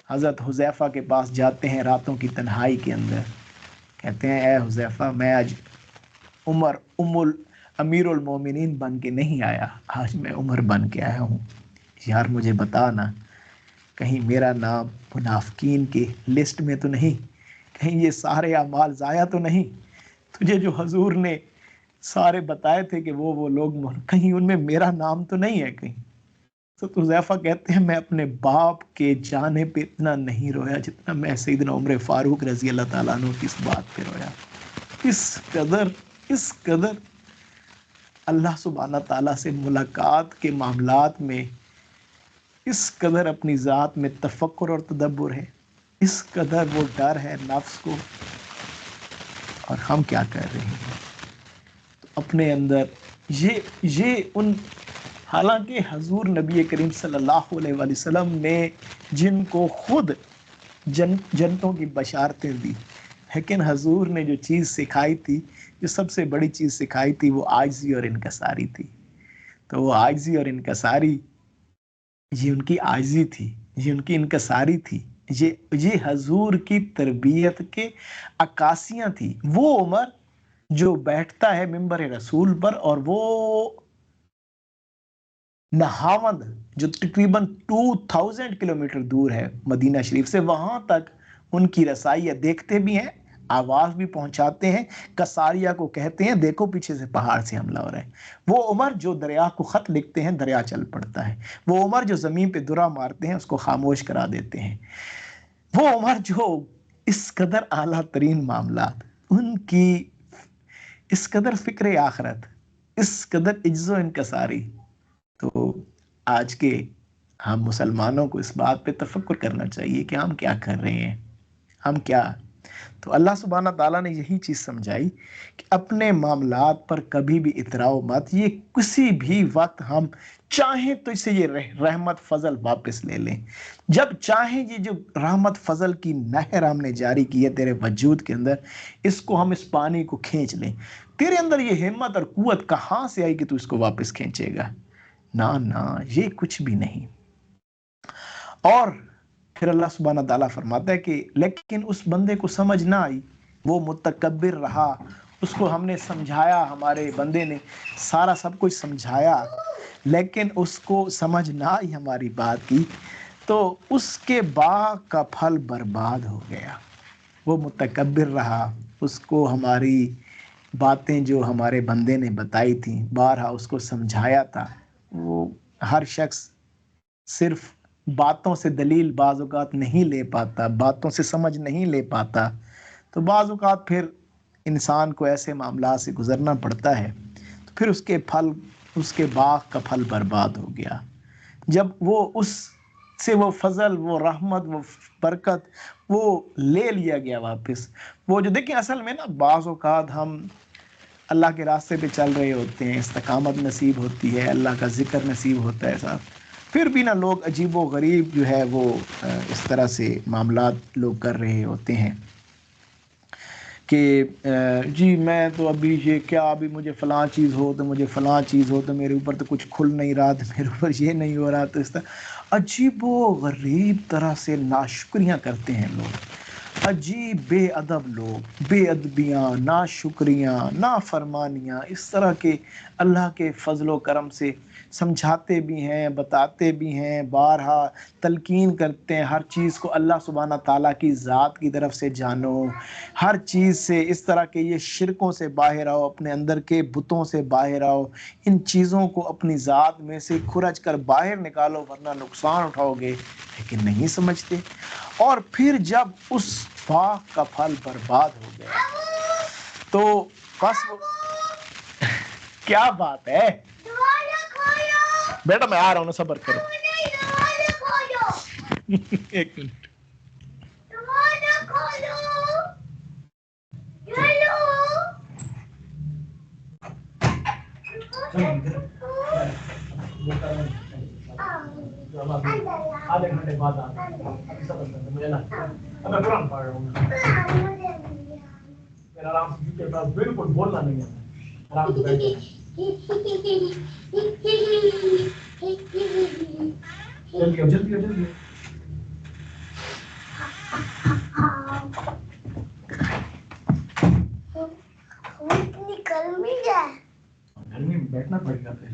حضرت حذیفہ کے پاس جاتے ہیں راتوں کی تنہائی کے اندر، کہتے ہیں اے حذیفہ میں آج امیر المومنین بن کے نہیں آیا، آج میں عمر بن کے آیا ہوں. یار مجھے بتانا کہیں میرا نام منافقین کی لسٹ میں تو نہیں، کہیں یہ سارے اعمال ضائع تو نہیں، تجھے جو حضور نے سارے بتائے تھے کہ وہ لوگ کہیں ان میں میرا نام تو نہیں ہے کہیں. تو حذیفہ کہتے ہیں میں اپنے باپ کے جانے پہ اتنا نہیں رویا جتنا میں سیدنا عمر فاروق رضی اللہ تعالیٰ عنہ کی اس بات پہ رویا. اس قدر اللہ سبحانہ تعالیٰ سے ملاقات کے معاملات میں اس قدر اپنی ذات میں تفکر اور تدبر ہے، اس قدر وہ ڈر ہے نفس کو. اور ہم کیا کر رہے ہیں تو اپنے اندر یہ ان، حالانکہ حضور نبی کریم صلی اللہ علیہ وآلہ وسلم نے جن کو خود جنتوں کی بشارتیں دی، لیکن حضور نے جو چیز سکھائی تھی، جو سب سے بڑی چیز سکھائی تھی، وہ عاجزی اور انکساری تھی. تو وہ عاجزی اور انکساری، یہ ان کی عاجزی تھی، یہ ان کی انکساری تھی، یہ حضور کی تربیت کے عکاسیاں تھی. وہ عمر جو بیٹھتا ہے منبر رسول پر اور وہ نہاوند جو تقریباً 2000 کلومیٹر دور ہے مدینہ شریف سے، وہاں تک ان کی رسائی دیکھتے بھی ہیں، آواز بھی پہنچاتے ہیں. کساریا کو کہتے ہیں دیکھو پیچھے سے پہاڑ سے حملہ ہو رہا ہے. وہ عمر جو دریا کو خط لکھتے ہیں دریا چل پڑتا ہے. وہ عمر جو زمین پہ درہ مارتے ہیں اس کو خاموش کرا دیتے ہیں. وہ عمر جو اس قدر اعلیٰ ترین معاملات، ان کی اس قدر فکر آخرت، اس قدر عجز و انکساری. تو آج کے ہم مسلمانوں کو اس بات پہ تفکر کرنا چاہیے کہ ہم کیا کر رہے ہیں، ہم کیا. تو اللہ سبحانہ تعالیٰ نے یہی چیز سمجھائی کہ اپنے معاملات پر کبھی بھی اتراؤ مت. یہ کسی بھی وقت ہم چاہیں تو اسے یہ رحمت فضل واپس لے لیں. جب چاہیں یہ جو رحمت فضل کی نہر ہم نے جاری کی ہے تیرے وجود کے اندر، اس کو ہم اس پانی کو کھینچ لیں. تیرے اندر یہ ہمت اور قوت کہاں سے آئی کہ تو اس کو واپس کھینچے گا؟ نہ، یہ کچھ بھی نہیں. اور پھر اللہ سبحانہ تعالیٰ فرماتا ہے کہ لیکن اس بندے کو سمجھ نہ آئی، وہ متکبر رہا. اس کو ہم نے سمجھایا، ہمارے بندے نے سارا سب کچھ سمجھایا، لیکن اس کو سمجھ نہ آئی ہماری بات کی، تو اس کے باغ کا پھل برباد ہو گیا. وہ متکبر رہا، اس کو ہماری باتیں جو ہمارے بندے نے بتائی تھیں، بارہا اس کو سمجھایا تھا. وہ ہر شخص صرف باتوں سے دلیل بعض اوقات نہیں لے پاتا، باتوں سے سمجھ نہیں لے پاتا. تو بعض اوقات پھر انسان کو ایسے معاملات سے گزرنا پڑتا ہے. تو پھر اس کے باغ کا پھل برباد ہو گیا. جب وہ اس سے وہ فضل، وہ رحمت، وہ برکت وہ لے لیا گیا واپس. وہ جو دیکھیں اصل میں نا بعض اوقات ہم اللہ کے راستے پہ چل رہے ہوتے ہیں، استقامت نصیب ہوتی ہے، اللہ کا ذکر نصیب ہوتا ہے صاحب، پھر بھی نا لوگ عجیب و غریب جو ہے وہ اس طرح سے معاملات لوگ کر رہے ہوتے ہیں کہ جی میں تو ابھی یہ کیا، ابھی مجھے فلاں چیز ہو تو مجھے فلاں چیز ہو تو میرے اوپر تو کچھ کھل نہیں رہا، تو میرے اوپر یہ نہیں ہو رہا. تو اس طرح عجیب و غریب طرح سے ناشکریاں کرتے ہیں لوگ، عجیب بے ادب لوگ، بے ادبیاں، ناشکریاں، نافرمانیاں، اس طرح کے اللہ کے فضل و کرم سے سمجھاتے بھی ہیں، بتاتے بھی ہیں، بارہا تلقین کرتے ہیں. ہر چیز کو اللہ سبحانہ تعالیٰ کی ذات کی طرف سے جانو، ہر چیز سے اس طرح کے یہ شرکوں سے باہر آؤ، اپنے اندر کے بتوں سے باہر آؤ، ان چیزوں کو اپنی ذات میں سے کھرچ کر باہر نکالو ورنہ نقصان اٹھاؤ گے، لیکن نہیں سمجھتے. اور پھر جب اس باغ کا پھل برباد ہو گیا تو کیا بات ہے بیٹا، میں آ رہا ہوں، صبر کرو. ایک منٹ. آدھے گھنٹے بعد قرآن پڑھ رہا ہوں، آرام سے بالکل بولنا نہیں ہے، آرام سے بیٹھ جلدی. گرمی میں بیٹھنا پڑے گا. پھر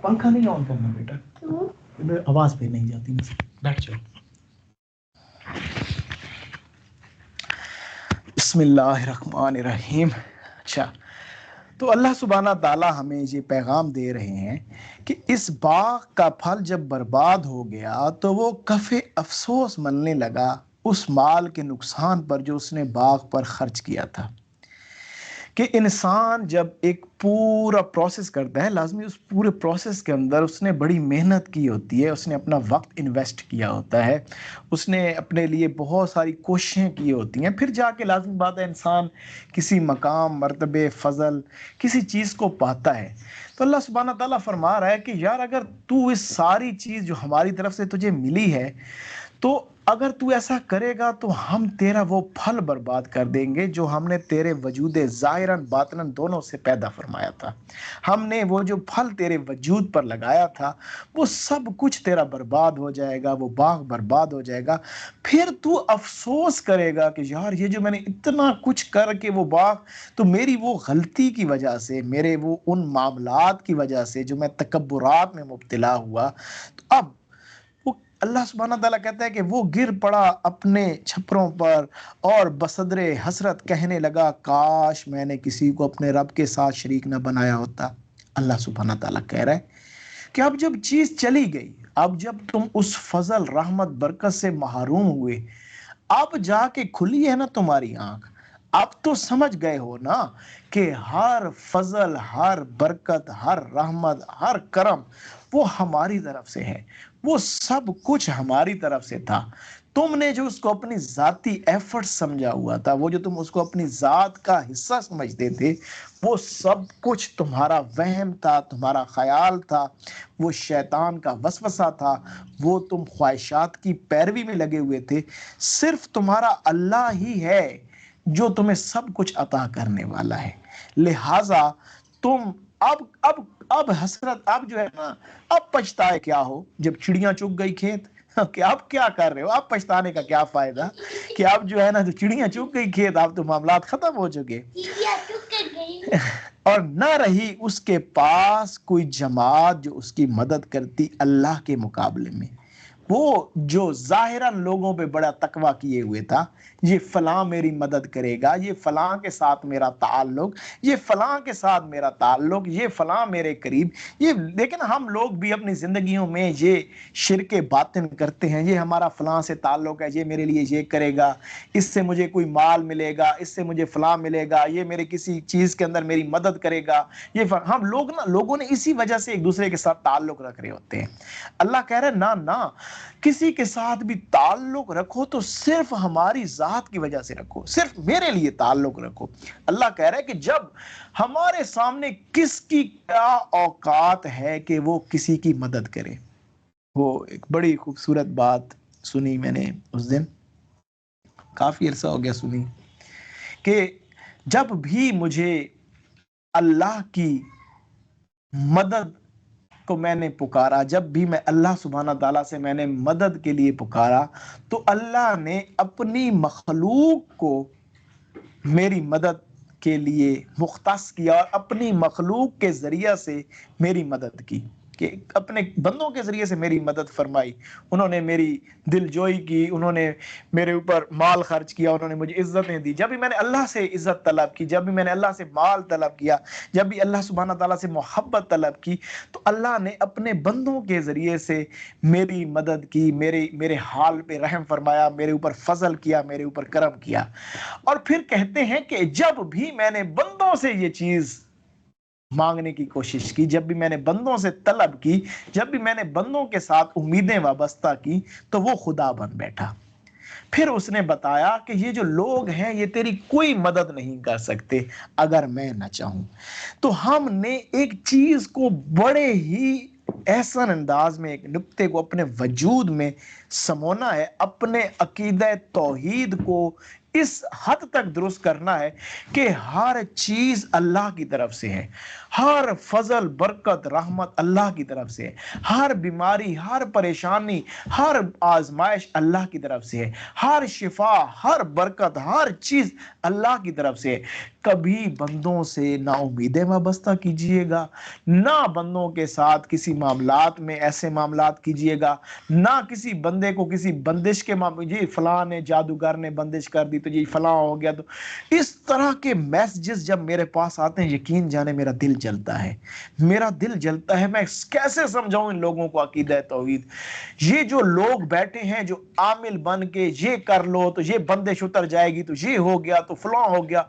پنکھا نہیں آن کرنا بیٹا، آواز پہ نہیں جاتی. بیٹھ جاؤ. بسم اللہ الرحمن الرحیم. اچھا تو اللہ سبحانہ تعالیٰ ہمیں یہ پیغام دے رہے ہیں کہ اس باغ کا پھل جب برباد ہو گیا تو وہ کف افسوس مننے لگا اس مال کے نقصان پر جو اس نے باغ پر خرچ کیا تھا. کہ انسان جب ایک پورا پروسیس کرتا ہے، لازمی اس پورے پروسیس کے اندر اس نے بڑی محنت کی ہوتی ہے، اس نے اپنا وقت انویسٹ کیا ہوتا ہے، اس نے اپنے لیے بہت ساری کوششیں کی ہوتی ہیں، پھر جا کے لازمی بات ہے انسان کسی مقام، مرتبے، فضل، کسی چیز کو پاتا ہے. تو اللہ سبحانہ تعالیٰ فرما رہا ہے کہ یار اگر تو اس ساری چیز جو ہماری طرف سے تجھے ملی ہے، تو اگر تو ایسا کرے گا تو ہم تیرا وہ پھل برباد کر دیں گے جو ہم نے تیرے وجود ظاہراً باطناً دونوں سے پیدا فرمایا تھا. ہم نے وہ جو پھل تیرے وجود پر لگایا تھا وہ سب کچھ تیرا برباد ہو جائے گا، وہ باغ برباد ہو جائے گا. پھر تو افسوس کرے گا کہ یار یہ جو میں نے اتنا کچھ کر کے وہ باغ، تو میری وہ غلطی کی وجہ سے، میرے وہ ان معاملات کی وجہ سے جو میں تکبرات میں مبتلا ہوا، تو اب وہ اللہ سبحانہ تعالیٰ کہتا ہے کہ وہ گر پڑا اپنے چھپروں پر اور بصدر حسرت کہنے لگا کاش میں نے کسی کو اپنے رب کے ساتھ شریک نہ بنایا ہوتا. اللہ سبحانہ تعالیٰ کہہ رہا ہے کہ اب جب چیز چلی گئی، اب جب تم اس فضل، رحمت، برکت سے محروم ہوئے، اب جا کے کھلی ہے نا تمہاری آنکھ، اب تو سمجھ گئے ہو نا کہ ہر فضل، ہر برکت، ہر رحمت، ہر کرم وہ ہماری طرف سے ہے، وہ سب کچھ ہماری طرف سے تھا. تم نے جو اس کو اپنی ذاتی ایفرٹ سمجھا ہوا تھا، وہ جو تم اس کو اپنی ذات کا حصہ سمجھتے تھے، وہ سب کچھ تمہارا وہم تھا، تمہارا خیال تھا، وہ شیطان کا وسوسہ تھا، وہ تم خواہشات کی پیروی میں لگے ہوئے تھے. صرف تمہارا اللہ ہی ہے جو تمہیں سب کچھ عطا کرنے والا ہے. لہٰذا تم اب حسرت، اب جو ہے نا، اب پچھتائے کیا ہو جب چڑیاں چگ گئی کھیت، کہ اب کیا کر رہے ہو، اب پچھتانے کا کیا فائدہ، کہ اب جو ہے نا تو چڑیاں چگ گئی کھیت، اب تو معاملات ختم ہو چکے. اور نہ رہی اس کے پاس کوئی جماعت جو اس کی مدد کرتی اللہ کے مقابلے میں. وہ جو ظاہراً لوگوں پہ بڑا تقویٰ کیے ہوئے تھا، یہ فلاں میری مدد کرے گا، یہ فلاں کے ساتھ میرا تعلق، یہ فلاں کے ساتھ میرا تعلق، یہ فلاں میرے قریب، یہ. لیکن ہم لوگ بھی اپنی زندگیوں میں یہ شرک باطن کرتے ہیں، یہ ہمارا فلاں سے تعلق ہے، یہ میرے لیے یہ کرے گا، اس سے مجھے کوئی مال ملے گا، اس سے مجھے فلاں ملے گا، یہ میرے کسی چیز کے اندر میری مدد کرے گا. ہم لوگوں نے اسی وجہ سے ایک دوسرے کے ساتھ تعلق رکھ رہے ہوتے ہیں. اللہ کہہ رہے نہ کسی کے ساتھ بھی تعلق رکھو تو صرف ہماری ذات کی وجہ سے رکھو، صرف میرے لیے تعلق رکھو. اللہ کہہ رہا ہے کہ جب ہمارے سامنے کس کی کیا اوقات ہے کہ وہ کسی کی مدد کرے. وہ ایک بڑی خوبصورت بات سنی میں نے اس دن، کافی عرصہ ہو گیا سنی، کہ جب بھی مجھے اللہ کی مدد کو میں نے پکارا، جب بھی میں اللہ سبحانہ تعالیٰ سے میں نے مدد کے لیے پکارا، تو اللہ نے اپنی مخلوق کو میری مدد کے لیے مختص کیا اور اپنی مخلوق کے ذریعہ سے میری مدد کی، کہ اپنے بندوں کے ذریعے سے میری مدد فرمائی. انہوں نے میری دل جوئی کی، انہوں نے میرے اوپر مال خرچ کیا، انہوں نے مجھے عزتیں دی. جب بھی میں نے اللہ سے عزت طلب کی، جب بھی میں نے اللہ سے مال طلب کیا، جب بھی اللہ سبحانہ تعالیٰ سے محبت طلب کی، تو اللہ نے اپنے بندوں کے ذریعے سے میری مدد کی، میرے حال پہ رحم فرمایا، میرے اوپر فضل کیا، میرے اوپر کرم کیا. اور پھر کہتے ہیں کہ جب بھی میں نے بندوں سے یہ چیز مانگنے کی کوشش کی، جب بھی میں نے بندوں سے طلب کی، جب بھی میں نے بندوں کے ساتھ امیدیں وابستہ کی، تو وہ خدا بن بیٹھا. پھر اس نے بتایا کہ یہ جو لوگ ہیں یہ تیری کوئی مدد نہیں کر سکتے اگر میں نہ چاہوں. تو ہم نے ایک چیز کو بڑے ہی احسن انداز میں، ایک نقطے کو اپنے وجود میں سمونا ہے، اپنے عقیدہ توحید کو اس حد تک درست کرنا ہے کہ ہر چیز اللہ کی طرف سے ہے، ہر فضل، برکت، رحمت اللہ کی طرف سے ہے، ہر بیماری، ہر پریشانی، ہر آزمائش اللہ کی طرف سے ہے، ہر شفا، ہر برکت، ہر چیز اللہ کی طرف سے ہے. کبھی بندوں سے نا امیدیں وابستہ کیجئے گا، نہ بندوں کے ساتھ کسی معاملات میں ایسے معاملات کیجئے گا، نہ کسی بندے کو کسی بندش کے جی فلاں نے جادوگر نے بندش کر دی تو جی فلاں ہو گیا، تو اس طرح کے میسجز جب میرے پاس آتے ہیں یقین جانے میرا دل جلتا ہے، میرا دل جلتا ہے۔ میں کیسے سمجھاؤں ان لوگوں کو عقیدہ توحید؟ یہ جو لوگ بیٹھے ہیں جو عامل بن کے یہ کر لو تو یہ بندش اتر جائے گی، تو یہ ہو گیا تو فلاں ہو گیا،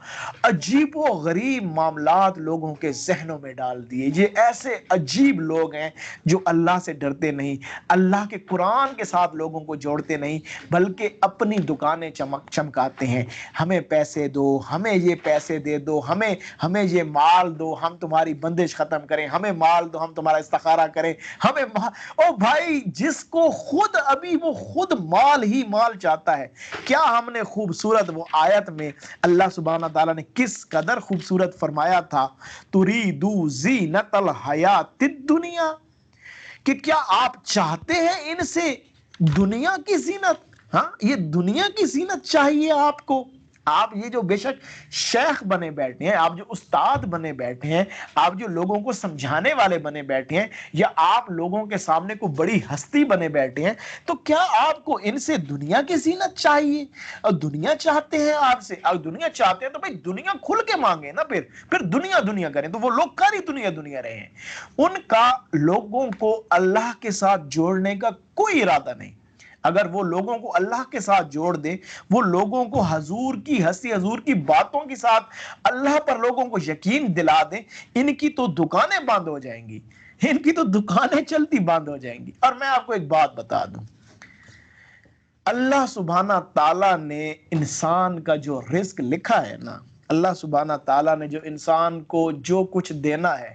عجیب و غریب معاملات لوگوں کے ذہنوں میں ڈال دیے۔ یہ ایسے عجیب لوگ ہیں جو اللہ سے ڈرتے نہیں، اللہ کے قرآن کے ساتھ لوگوں کو جوڑتے نہیں، بلکہ اپنی دکانیں چمکاتے ہیں۔ ہمیں پیسے دو، ہمیں یہ پیسے دے دو، ہمیں یہ مال دو، ہم تمہاری بندش ختم کریں، ہمیں مال دو، ہم تمہارا استخارہ کریں، ہمیں او بھائی جس کو خود ابھی وہ خود مال ہی مال چاہتا ہے۔ کیا ہم نے خوبصورت وہ آیت میں اللہ سبحانہ تعالیٰ نے کس قدر خوبصورت فرمایا تھا، تُرِیدُ زِینَتَ الْحَیَاةِ الدُّنْیَا، کہ کیا آپ چاہتے ہیں ان سے دنیا کی زینت؟ ہاں یہ دنیا کی زینت چاہیے آپ کو؟ آپ یہ جو بے شک شیخ بنے بیٹھے ہیں، آپ جو استاد بنے بیٹھے ہیں، آپ جو لوگوں کو سمجھانے والے بنے بیٹھے ہیں، یا آپ لوگوں کے سامنے کو بڑی ہستی بنے بیٹھے ہیں، تو کیا آپ کو ان سے دنیا کی زینت چاہیے؟ اور دنیا چاہتے ہیں آپ سے؟ اور دنیا چاہتے ہیں تو بھائی دنیا کھل کے مانگے نا، پھر دنیا دنیا کریں۔ تو وہ لوگ کر ہی دنیا دنیا رہے ہیں، ان کا لوگوں کو اللہ کے ساتھ جوڑنے کا کوئی ارادہ نہیں۔ اگر وہ لوگوں کو اللہ کے ساتھ جوڑ دے، وہ لوگوں کو حضور کی ہستی حضور کی باتوں کے ساتھ اللہ پر لوگوں کو یقین دلا دیں، ان کی تو دکانیں بند ہو جائیں گی، ان کی تو دکانیں چلتی بند ہو جائیں گی۔ اور میں آپ کو ایک بات بتا دوں، اللہ سبحانہ تعالیٰ نے انسان کا جو رزق لکھا ہے نا، اللہ سبحانہ تعالیٰ نے جو انسان کو جو کچھ دینا ہے،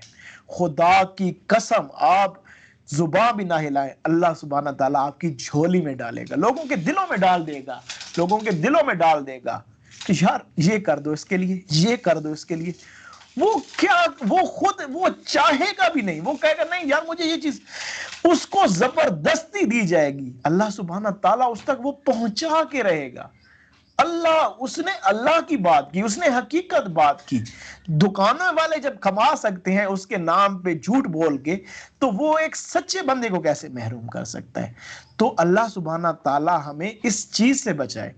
خدا کی قسم آپ زباں بھی نہ ہلائیں، اللہ سبحانہ تعالیٰ آپ کی جھولی میں ڈالے گا، لوگوں کے دلوں میں ڈال دے گا، لوگوں کے دلوں میں ڈال دے گا کہ یار یہ کر دو اس کے لیے، یہ کر دو اس کے لیے۔ وہ کیا وہ خود وہ چاہے گا بھی نہیں، وہ کہے گا نہیں یار مجھے یہ چیز، اس کو زبردستی دی جائے گی، اللہ سبحانہ تعالیٰ اس تک وہ پہنچا کے رہے گا۔ اس نے اللہ کی بات کی، اس نے حقیقت بات کی۔ دکانوں والے جب کما سکتے ہیں اس کے نام پہ جھوٹ بول کے، تو وہ ایک سچے بندے کو کیسے محروم کر سکتا ہے؟ تو اللہ سبحانہ تعالی ہمیں اس چیز سے بچائے۔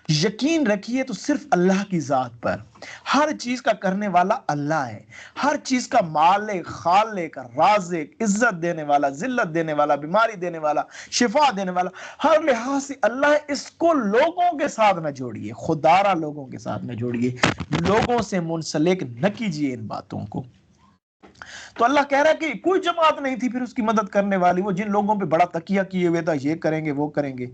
یقین رکھیے تو صرف اللہ کی ذات پر، ہر چیز کا کرنے والا اللہ ہے، ہر چیز کا مالک خالق رازق، عزت دینے والا، ذلت دینے والا، بیماری دینے والا، شفا دینے والا، ہر لحاظ سے اللہ ہے۔ اس کو لوگوں کے ساتھ نہ جوڑیے، خدارہ لوگوں کے ساتھ نہ جوڑیے، لوگوں سے منسلک نہ کیجیے ان باتوں کو۔ تو اللہ کہہ رہا ہے کہ کوئی جماعت نہیں تھی پھر اس کی مدد کرنے والی، وہ جن لوگوں پہ بڑا تکیہ کیے ہوئے تھا، یہ کریں گے وہ کریں گے،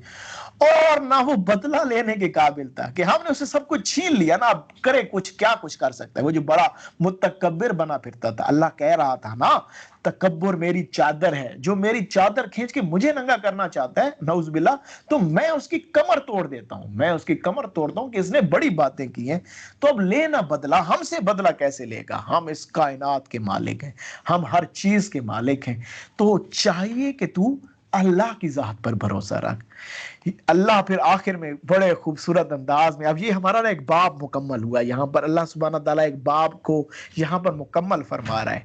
اور نہ وہ بدلہ لینے کے قابل تھا کہ ہم نے اسے سب کچھ چھین لیا نا، اب کرے کچھ، کیا کچھ کر سکتا ہے۔ وہ جو بڑا متکبر بنا پھرتا تھا، اللہ کہہ رہا تھا نا تکبر میری چادر ہے، جو میری چادر کھینچ کے مجھے ننگا کرنا چاہتا ہے نعوذ باللہ، تو میں اس کی کمر توڑ دیتا ہوں، میں اس کی کمر توڑتا ہوں کہ اس نے بڑی باتیں کی ہیں، تو اب لینا بدلہ، ہم سے بدلہ کیسے لے گا؟ ہم اس کائنات کے مالک ہیں، ہم ہر چیز کے مالک ہیں، تو چاہیے کہ تو اللہ کی ذات پر بھروسہ رکھ۔ اللہ پھر آخر میں بڑے خوبصورت انداز میں، اب یہ ہمارا ایک باب مکمل ہوا، یہاں پر اللہ سبحانہ تعالیٰ ایک باب کو یہاں پر مکمل فرما رہا ہے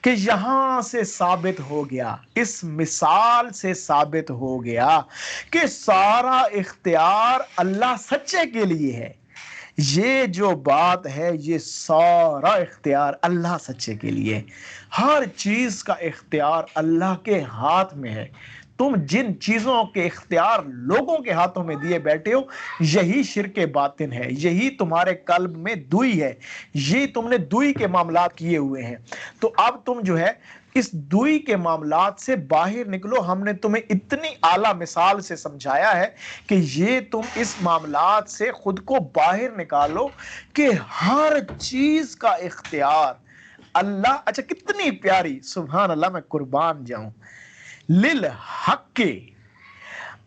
کہ یہاں سے ثابت ہو گیا، اس مثال سے ثابت ہو گیا کہ سارا اختیار اللہ سچے کے لیے ہے۔ یہ جو بات ہے، یہ سارا اختیار اللہ سچے کے لیے، ہر چیز کا اختیار اللہ کے ہاتھ میں ہے۔ تم جن چیزوں کے اختیار لوگوں کے ہاتھوں میں دیے بیٹھے ہو، یہی شرک باطن ہے، یہی تمہارے قلب میں دوئی ہے، یہ تم نے دوئی کے معاملات کیے ہوئے ہیں۔ تو اب تم جو ہے اس دوئی کے معاملات سے باہر نکلو۔ ہم نے تمہیں اتنی اعلیٰ مثال سے سمجھایا ہے کہ یہ تم اس معاملات سے خود کو باہر نکالو کہ ہر چیز کا اختیار اللہ۔ اچھا کتنی پیاری، سبحان اللہ، میں قربان جاؤں، للحق،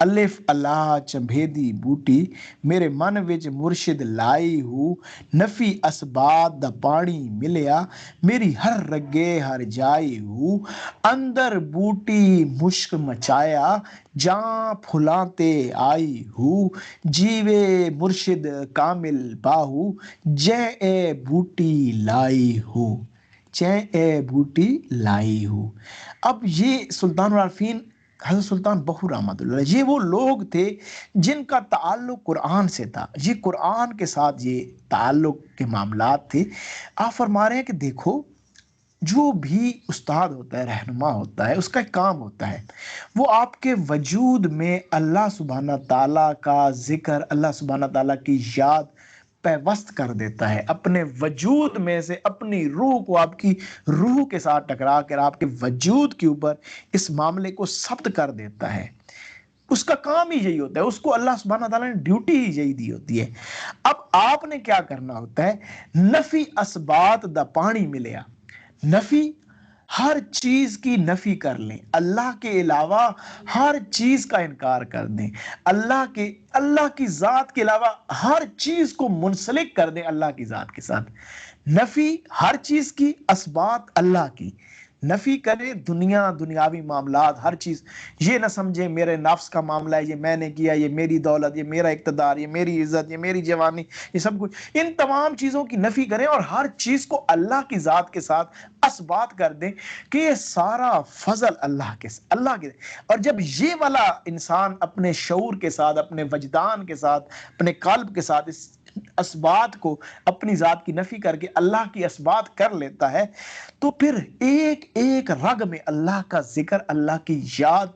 الف اللہ چمبیدی بوٹی میرے من وچ مرشد لائی ہوں نفی اسبات دا پانی ملیا میری ہر رگے ہر جائی ہوں اندر بوٹی مشک مچایا جاں پھلاتے آئی ہوں جیوے مرشد کامل باہو جے اے بوٹی لائی ہوں جے اے بوٹی لائی ہوں۔ اب یہ سلطان العارفین حضرت سلطان بہو رحمۃ اللہ علیہ، یہ وہ لوگ تھے جن کا تعلق قرآن سے تھا، یہ قرآن کے ساتھ یہ تعلق کے معاملات تھے۔ آپ فرما رہے ہیں کہ دیکھو جو بھی استاد ہوتا ہے، رہنما ہوتا ہے، اس کا ایک کام ہوتا ہے، وہ آپ کے وجود میں اللہ سبحانہ تعالیٰ کا ذکر، اللہ سبحانہ تعالیٰ کی یاد پیوست کر دیتا ہے، اپنے وجود میں سے اپنی روح کو آپ کی روح کے ساتھ ٹکرا کر آپ کے وجود کے اوپر اس معاملے کو ثبت کر دیتا ہے۔ اس کا کام ہی یہی ہوتا ہے، اس کو اللہ سبحانہ تعالیٰ نے ڈیوٹی ہی یہی دی ہوتی ہے۔ اب آپ نے کیا کرنا ہوتا ہے؟ نفی اسبات دا پانی ملیا، نفی ہر چیز کی نفی کر لیں، اللہ کے علاوہ ہر چیز کا انکار کر دیں، اللہ کی ذات کے علاوہ ہر چیز کو منسلک کر دیں اللہ کی ذات کے ساتھ۔ نفی ہر چیز کی، اسبات اللہ کی نفی کرے، دنیاوی معاملات ہر چیز، یہ نہ سمجھیں میرے نفس کا معاملہ ہے، یہ میں نے کیا، یہ میری دولت، یہ میرا اقتدار، یہ میری عزت، یہ میری جوانی، یہ سب کچھ، ان تمام چیزوں کی نفی کریں اور ہر چیز کو اللہ کی ذات کے ساتھ اسبات کر دیں کہ یہ سارا فضل اللہ کے اور جب یہ والا انسان اپنے شعور کے ساتھ، اپنے وجدان کے ساتھ، اپنے قلب کے ساتھ اس اسبات کو، اپنی ذات کی نفی کر کے اللہ کی اسبات کر لیتا ہے، تو پھر ایک ایک رگ میں اللہ کا ذکر، اللہ کی یاد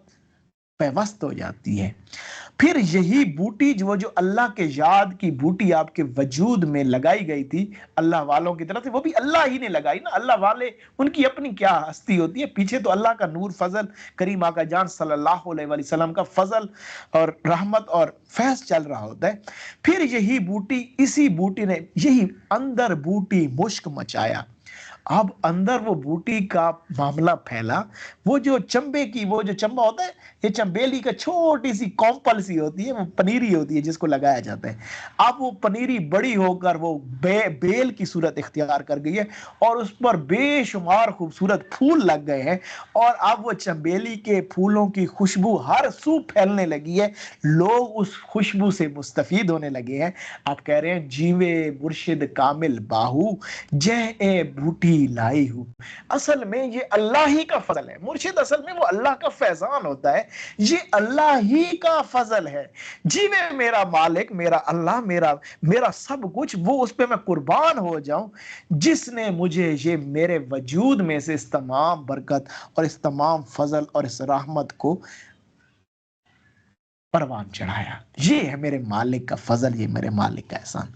پیوست ہو جاتی ہے۔ پھر یہی بوٹی جو اللہ کے یاد کی بوٹی آپ کے وجود میں لگائی گئی تھی اللہ والوں کی طرف سے، وہ بھی اللہ ہی نے لگائی نا۔ اللہ والے ان کی اپنی کیا ہستی ہوتی ہے، پیچھے تو اللہ کا نور، فضل، کریم آقا جان صلی اللہ علیہ وآلہ وسلم کا فضل اور رحمت اور فیض چل رہا ہوتا ہے۔ پھر یہی بوٹی، اسی بوٹی نے یہی اندر بوٹی مشک مچایا۔ اب اندر وہ بوٹی کا معاملہ پھیلا، وہ جو چمبے کی، وہ جو چمبا ہوتا ہے، یہ چمبیلی کا چھوٹی سی کومپل سی ہوتی ہے، وہ پنیری ہوتی ہے جس کو لگایا جاتا ہے۔ اب وہ پنیری بڑی ہو کر وہ بیل کی صورت اختیار کر گئی ہے اور اس پر بے شمار خوبصورت پھول لگ گئے ہیں، اور اب وہ چمبیلی کے پھولوں کی خوشبو ہر سو پھیلنے لگی ہے، لوگ اس خوشبو سے مستفید ہونے لگے ہیں۔ آپ کہہ رہے ہیں جیوے مرشد کامل باہو جے اے بوٹی لائی ہوں۔ اصل میں یہ اللہ ہی کا فضل ہے، مرشد اصل میں وہ اللہ کا فیضان ہوتا ہے، یہ اللہ ہی کا فضل ہے۔ جی میں میرا مالک، میرا اللہ، میرا سب کچھ، وہ اس پہ میں قربان ہو جاؤں جس نے مجھے یہ میرے وجود میں سے اس تمام برکت اور اس تمام فضل اور اس رحمت کو پروان چڑھایا۔ یہ ہے میرے مالک کا فضل، یہ میرے مالک کا احسان۔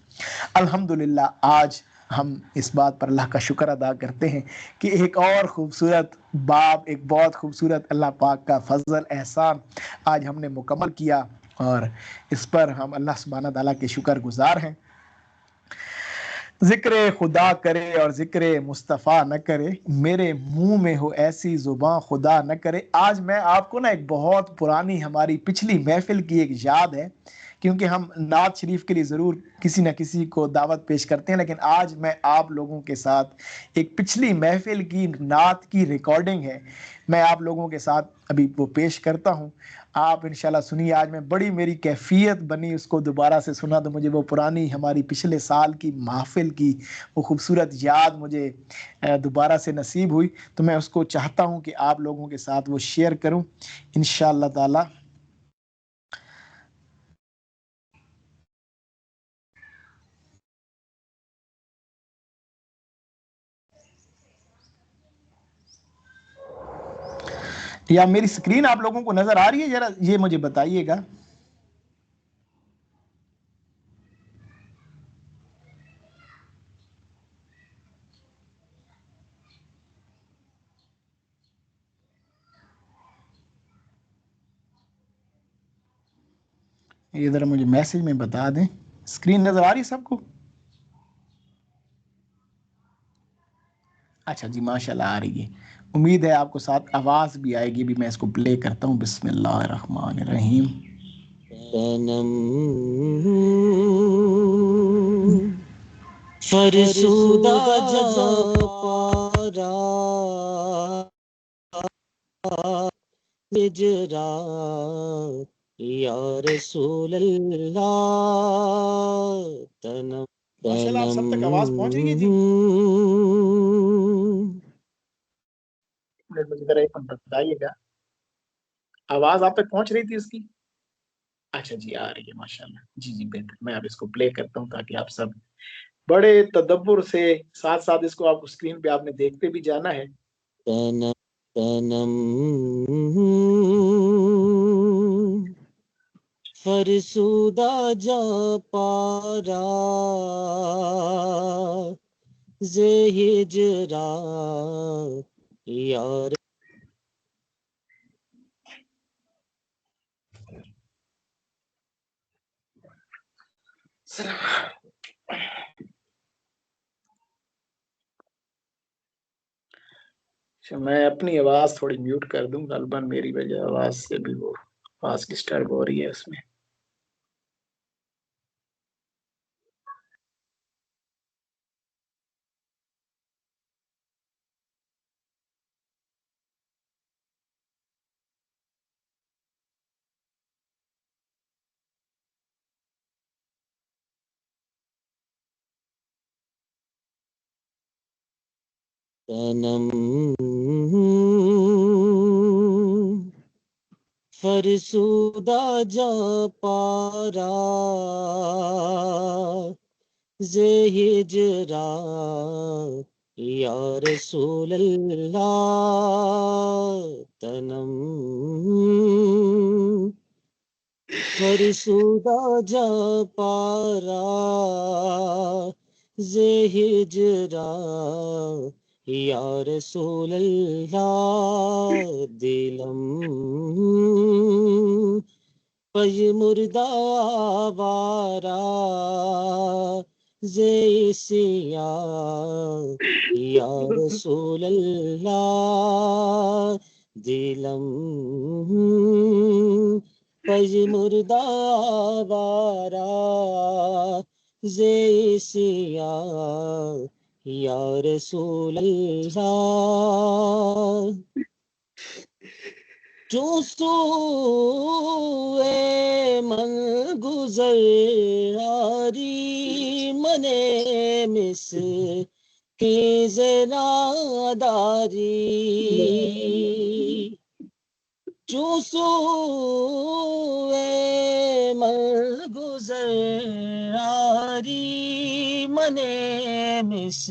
الحمدللہ آج ہم اس بات پر اللہ کا شکر ادا کرتے ہیں کہ ایک اور خوبصورت باب، ایک بہت خوبصورت اللہ پاک کا فضل، احسان آج ہم نے مکمل کیا، اور اس پر ہم اللہ سبحانہ تعالیٰ کے شکر گزار ہیں۔ ذکر خدا کرے اور ذکر مصطفیٰ نہ کرے، میرے منہ میں ہو ایسی زباں خدا نہ کرے۔ آج میں آپ کو نا ایک بہت پرانی ہماری پچھلی محفل کی ایک یاد ہے، کیونکہ ہم نعت شریف کے لیے ضرور کسی نہ کسی کو دعوت پیش کرتے ہیں، لیکن آج میں آپ لوگوں کے ساتھ ایک پچھلی محفل کی نعت کی ریکارڈنگ ہے، میں آپ لوگوں کے ساتھ ابھی وہ پیش کرتا ہوں، آپ انشاءاللہ سنیے۔ آج میں بڑی میری کیفیت بنی اس کو دوبارہ سے سنا تو مجھے وہ پرانی ہماری پچھلے سال کی محفل کی وہ خوبصورت یاد مجھے دوبارہ سے نصیب ہوئی، تو میں اس کو چاہتا ہوں کہ آپ لوگوں کے ساتھ وہ شیئر کروں انشاءاللہ تعالی۔ یا میری سکرین آپ لوگوں کو نظر آ رہی ہے؟ ذرا یہ مجھے بتائیے گا۔ یہ ذرا مجھے میسج میں بتا دیں، سکرین نظر آ رہی ہے سب کو؟ اچھا جی، ماشاءاللہ آ رہی ہے، امید ہے آپ کو ساتھ آواز بھی آئے گی۔ بھی میں اس کو پلے کرتا ہوں۔ بسم اللہ الرحمن الرحیم۔ تنم فرسودہ جا پارا ہجرا یا رسول اللہ تنم ماشاءاللہ آپ سب تک آواز پہنچ رہی ہے جی؟ مجھے ذرا ایک منٹ بتائیے گا، آواز آپ تک پہنچ رہی تھی اس کی؟ اچھا جی آ رہی ہے ماشاءاللہ، جی جی بہتر. میں اب اس کو پلے کرتا ہوں تاکہ آپ سب بڑے تدبر سے ساتھ ساتھ اس کو آپ کو اسکرین پہ آپ نے دیکھتے بھی جانا ہے. تنم فرسودہ جا پارا زِ ہجرا یار میں اپنی آواز تھوڑی میوٹ کر دوں، غالباً میری وجہ آواز سے بھی وہ آواز ڈسٹرب ہو رہی ہے اس میں. تنم فرسودہ جا پارا زِ ہجرا یا رسول اللہ تنم فرسودہ جا پارا زِ ہجرا یا رسول اللہ دلم پج مردہ آوارا زِ سیا یا رسول اللہ دلم پج مردہ آوارا زِ سیا یا رسول اللہ جو سوئے من گزر آری منے مس کی زناداری جو سوئے من گزر آری منے مس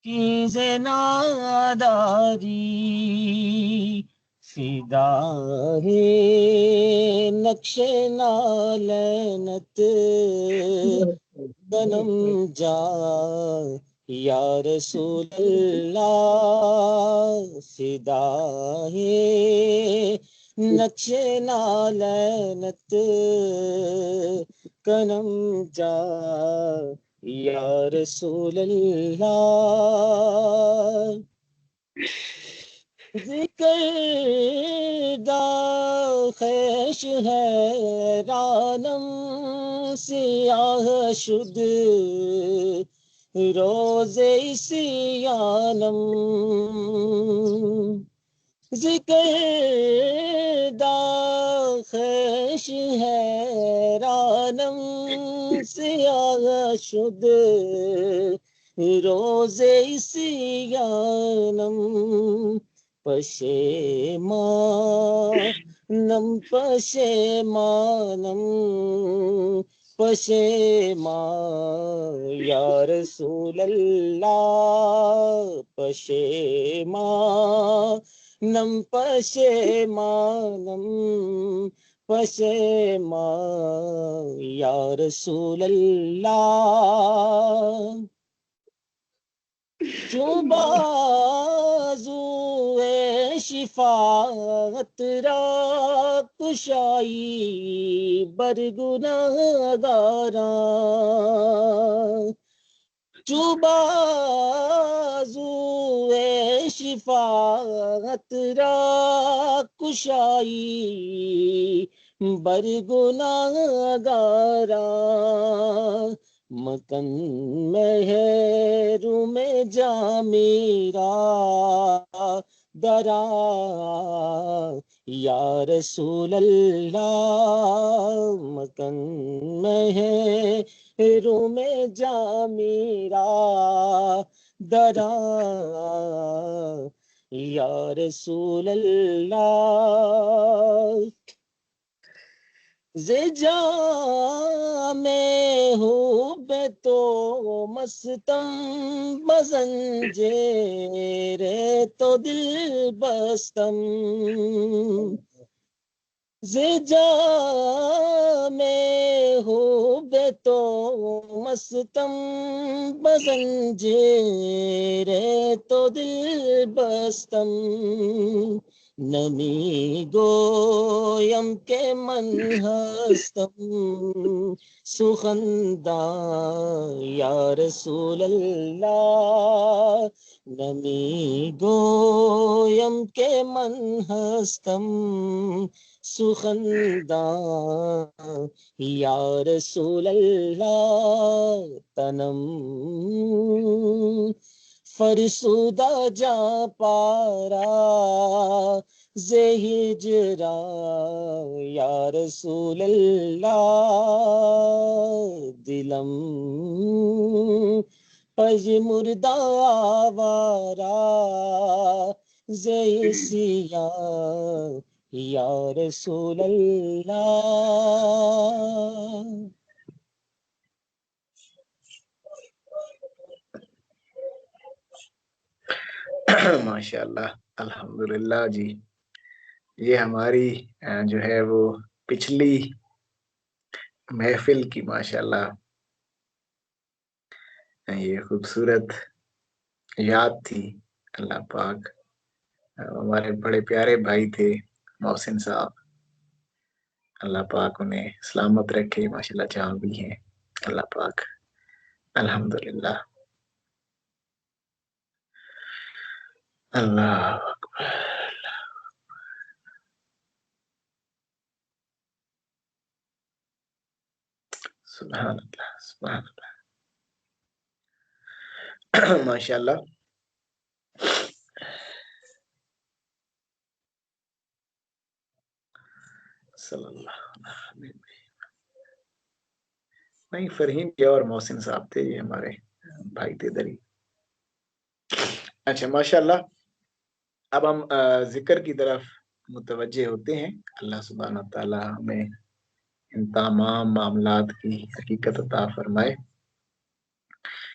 کی زناداری فدا ہے نقش نالنت بنم جا یا رسول اللہ فدا ہے نقش نالنت کنم جا یا رسول اللہ ذکر خیش ہے رانم سیاہ شد روز سیانم ذکر خیش ہے رانم سیاہ شد روز سیانم پشیمانم پشیمانم پشیمان یا رسول اللہ پشیمانم پشیمانم پشیمان یا رسول اللہ جو بازوئے شفاعت را کشائی بر گناہگاراں جو بازوئے شفاعت را کشائی برگناگارا مکن میں ہے روم جامیرا درا یا رسول اللہ مکن میں ہے روم جامیرا درا یا رسول اللہ زجام ہو بے تو مستم بزنجیر تو دل بستم زجام ہو بے تو مستم بزنجیر تو دل بستم نمی گویم کے من ہستم سخندہ یا رسول اللہ نمی گویم کے من ہستم سخندہ یا رسول اللہ تنم فرسودہ جا پارا زِ ہجرا یا رسول اللہ دلم پج مردہ آوارا زِ سیا یا رسول اللہ ماشاء اللہ الحمدللہ جی. یہ ہماری جو ہے وہ پچھلی محفل کی ماشاءاللہ یہ خوبصورت یاد تھی. اللہ پاک ہمارے بڑے پیارے بھائی تھے محسن صاحب، اللہ پاک انہیں سلامت رکھے ماشاءاللہ جہاں بھی ہیں. اللہ پاک الحمدللہ. اللہ اکبر. سبحان اللہ سبحان اللہ. ماشاءاللہ صلی اللہ علیہ نہیں فرحین کیا اور محسن صاحب تھے، یہ ہمارے بھائی تھے دری. اچھا ماشاءاللہ اب ہم ذکر کی طرف متوجہ ہوتے ہیں. اللہ سبحانہ تعالی ہمیں ان تمام معاملات کی حقیقت عطا فرمائے.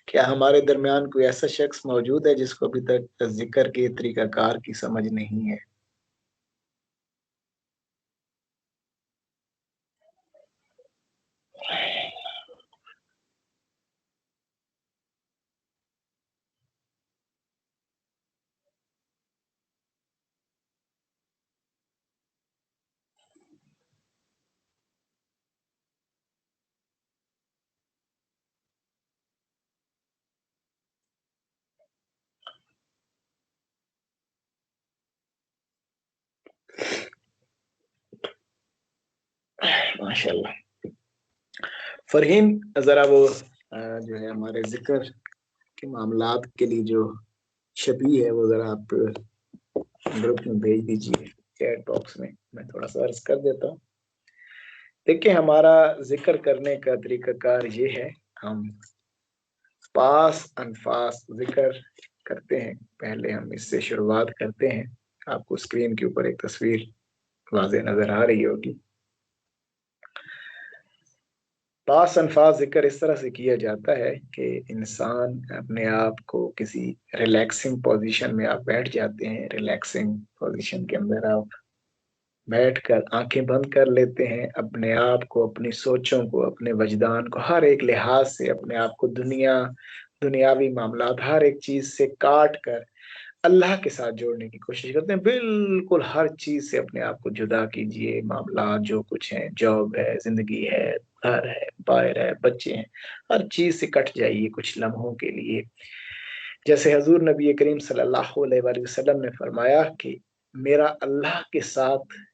کیا ہمارے درمیان کوئی ایسا شخص موجود ہے جس کو ابھی تک ذکر کے طریقہ کار کی سمجھ نہیں ہے؟ ماشاءاللہ فرحین ذرا وہ جو ہے ہمارے ذکر کے معاملات کے لیے جو شبیہ ہے وہ ذرا آپ گروپ میں بھیج دیجیے چیٹ باکس میں تھوڑا سا عرض کر دیتا ہوں. دیکھیں ہمارا ذکر کرنے کا طریقہ کار یہ ہے، ہم پاس انفاس ذکر کرتے ہیں. پہلے ہم اس سے شروعات کرتے ہیں. آپ کو اسکرین کے اوپر ایک تصویر واضح نظر آ رہی ہوگی. پاس انفاس ذکر اس طرح سے کیا جاتا ہے کہ انسان اپنے آپ کو کسی ریلیکسنگ پوزیشن میں آپ بیٹھ جاتے ہیں. ریلیکسنگ پوزیشن کے اندر آپ بیٹھ کر آنکھیں بند کر لیتے ہیں. اپنے آپ کو، اپنی سوچوں کو، اپنے وجدان کو ہر ایک لحاظ سے، اپنے آپ کو دنیاوی معاملات ہر ایک چیز سے کاٹ کر اللہ کے ساتھ جوڑنے کی کوشش کرتے ہیں. بالکل ہر چیز سے اپنے آپ کو جدا کیجئے. معاملات جو کچھ ہیں، جاب ہے، زندگی ہے، گھر ہے، باہر ہے، بچے ہیں، ہر چیز سے کٹ جائیے کچھ لمحوں کے لیے. جیسے حضور نبی کریم صلی اللہ علیہ وسلم نے فرمایا کہ میرا اللہ کے ساتھ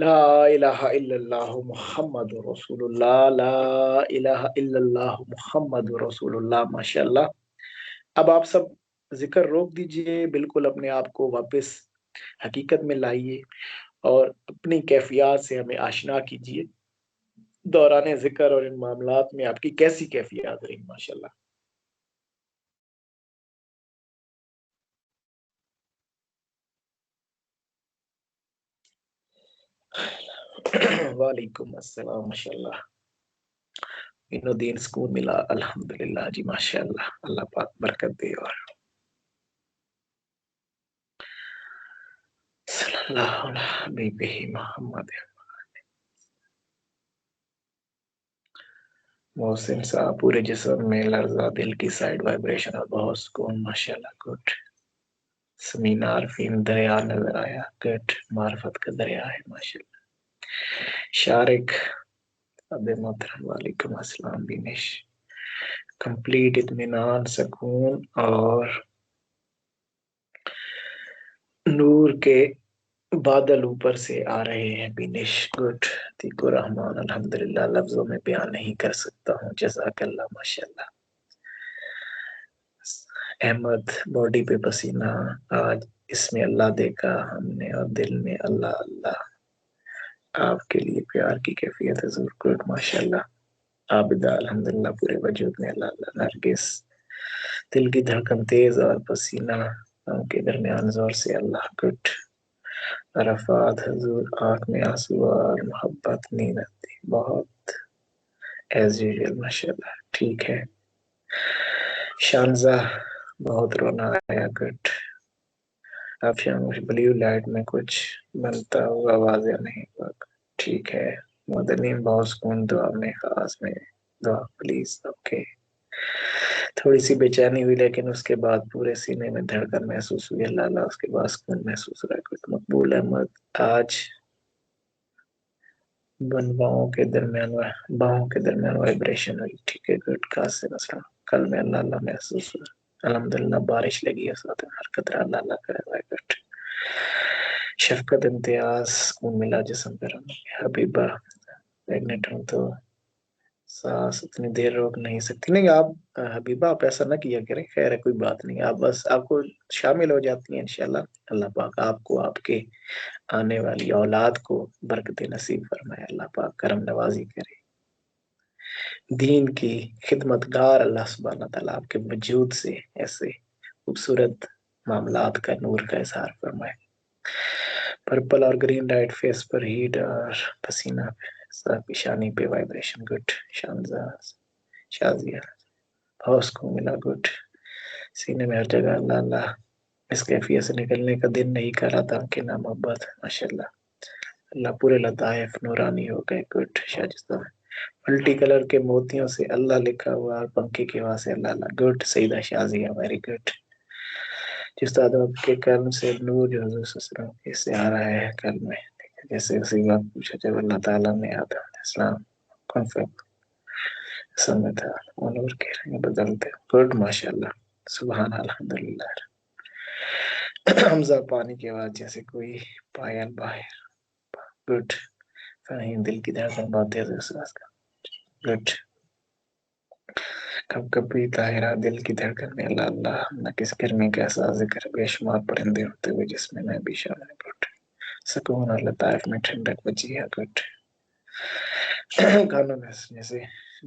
لا الہ الا اللہ محمد رسول اللہ، لا الہ الا اللہ محمد رسول اللہ. ماشاء اللہ. اب آپ سب ذکر روک دیجئے، بالکل اپنے آپ کو واپس حقیقت میں لائیے اور اپنی کیفیات سے ہمیں آشنا کیجئے. دوران ذکر اور ان معاملات میں آپ کی کیسی کیفیات رہی؟ ماشاء اللہ. وعلیکم السلام. ماشاء اللہ. الدین سکون ملا الحمدللہ. جی ماشاء اللہ، اللہ پاک برکت دے. اور صلی اللہ علیہ حبیبہ محمد. محسن صاحب پورے جسم میں لرزہ، دل کی سائڈ وائبریشن اور بہت سکون. ماشاء اللہ. گڈ. سمینہ عارفین دریا نظر آیا. گڈ. معرفت کا دریا ہے. ماشاء اللہ. شارق اب محترم وعلیکم السلام. بینش کمپلیٹ اطمینان، سکون اور نور کے بادل اوپر سے آ رہے ہیں. بینش گڈ. عتیق الرحمان الحمدللہ لفظوں میں بیان نہیں کر سکتا ہوں. جزاک اللہ. ماشاء اللہ. احمد باڈی پہ پسینہ، آج اس میں اللہ دیکھا ہم نے اور دل میں اللہ اللہ. آپ کے لیے پیار کی کیفیت حضور. گڈ. ماشاء اللہ. عابدہ الحمدللہ پورے وجود میں اللہ اللہ. نرگس دل کی دھڑکن تیز اور پسینہ ان کے درمیان زور سے اللہ. گڈ. عرفات حضور آنکھ میں آنسو اور محبت نہیں رہتی بہت ایز یوزل. ماشاء اللہ. ٹھیک ہے. شانزہ بہت رونا آیا. گڈ. آپ شام بلیو لائٹ میں کچھ بنتا ہوا واضح نہیں ہوا. ٹھیک ہے. مدنی بہت سکون. دعا میں خاص میں دعا پلیز. اوکے. تھوڑی سی بے چینی ہوئی لیکن اس کے بعد پورے سینے میں دھڑکن محسوس ہوئی. اللہ اللہ. اس کے بعد سکون محسوس ہو رہا ہے. مقبول احمد آج باہوں کے درمیان وائبریشن ہوئی. ٹھیک ہے. گڈ. کاس سے مسئلہ کل میں اللہ اللہ محسوس ہوا. الحمدللہ بارش لگی ہے ساتھ میں. ہر قطرہ اللہ اللہ کرے گا. گڈ. شفقت امتیاز سکون ملا جسم پر. حبیبہ پیگنٹ ہوں تو سانس اتنی دیر روک نہیں سکتی. نہیں آپ حبیبہ آپ ایسا نہ کیا کریں. خیر ہے کوئی بات نہیں. آپ بس آپ کو شامل ہو جاتی ہیں انشاءاللہ. اللہ پاک آپ کو آپ کے آنے والی اولاد کو برکت نصیب فرمائے. اللہ پاک کرم نوازی کرے. دین کی خدمت گار اللہ سبحانہ تعالیٰ آپ کے وجود سے ایسے خوبصورت معاملات کا نور کا اظہار فرمائے. پرپل اور گرین لائٹ فیس پر ہیٹ اور پسینہ پیشانی پہ وائبریشن. گڈ. شازیہ بہت کو ملا. گڈ. سینے میں ہر جگہ اللہ اللہ. اس کیفیت سے نکلنے کا دن نہیں کرا تھا کہ نہ محبت. ماشاء اللہ. اللہ پورے لطائف نورانی ہو گئے. گڈ. شاجستہ ملٹی کلر کے موتیوں سے اللہ لکھا ہوا اور پنکھے کی آواز سے اللہ اللہ. گڈ. سیدہ شازیہ ویری گڈ. جس تعداد کے قلم سے نور جو حضور صلی اللہ علیہ وسلم سے آ رہا ہے قلب میں، جیسے اسی وقت پوچھا جب اللہ تعالیٰ نے آدم علیہ السلام کنفرٹ سمجھ تھا وہ نور کے رنگ بدلتے. گڈ. ماشاء اللہ. سبحان الحمدللہ. حمزہ پانی کی آواز جیسے کوئی پائل باہر. گڈ. فہیم دل کی دھڑکن بہت تیز ہے اس راز کا. گڈ. کب کبھی طاہرہ دل کی دھڑکن میں اللہ اللہ نہ کس گرمی کا احساس ذکر بے شمار پرندے ہوتے ہوئے جس میں بھی شامل. گڈ. سکون اور لطائف میں ٹھنڈک بچی ہے. گڈ. کانوں میں جیسے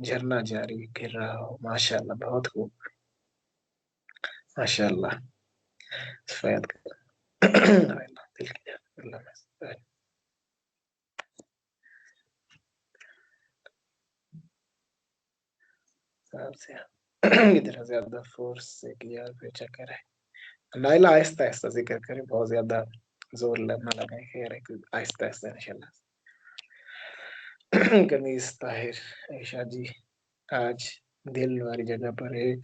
جھرنا جاری گر رہا ہو. ماشاء اللہ. بہت خوب. ماشاء اللہ. سفید دل کی اللہ ادھر زیادہ فورس سے کیا پھر چکر ہے. نائلہ آہستہ آہستہ ذکر کرے، بہت زیادہ زور نہ لگائیں. خیر ہے آہستہ آہستہ انشاءاللہ. کنیز طاہر عائشہ جی آج دل والی جگہ پر ایک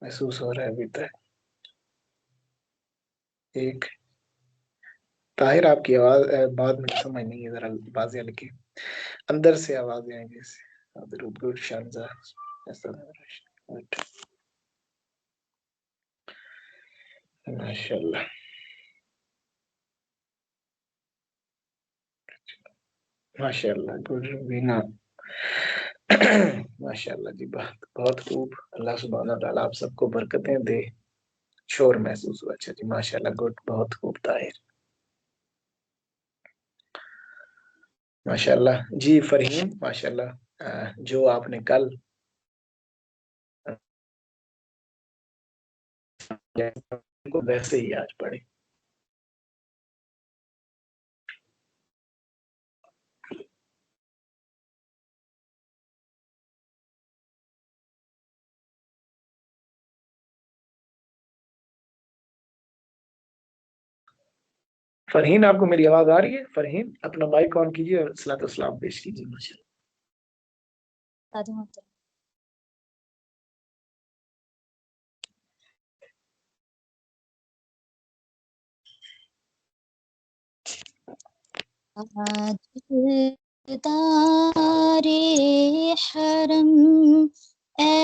محسوس ہو رہا ہے ابھی تک. ایک طاہر آپ کی آواز بعد میں سمجھ نہیں ہے، ذرا واضح لکھیں. اندر سے آوازیں آئیں جیسے. گڈ. شانزہ ماشاء اللہ. ماشاء اللہ گڈ روبینا، ماشاء اللہ جی، بہت خوب. اللہ سبحانہ تعالیٰ آپ سب کو برکتیں دے. شور محسوس ہوا. اچھا جی، ماشاء اللہ گڈ، بہت خوب طاہر، ماشاء اللہ جی. فرحین ماشاء اللہ جو آپ نے کل کو ویسے ہی آج پڑھے. فرحین آپ کو میری آواز آ رہی ہے؟ فرحین اپنا مائک آن کیجیے اور صلاۃ والسلام پیش کیجیے. ماشاء تاجدار حرم اے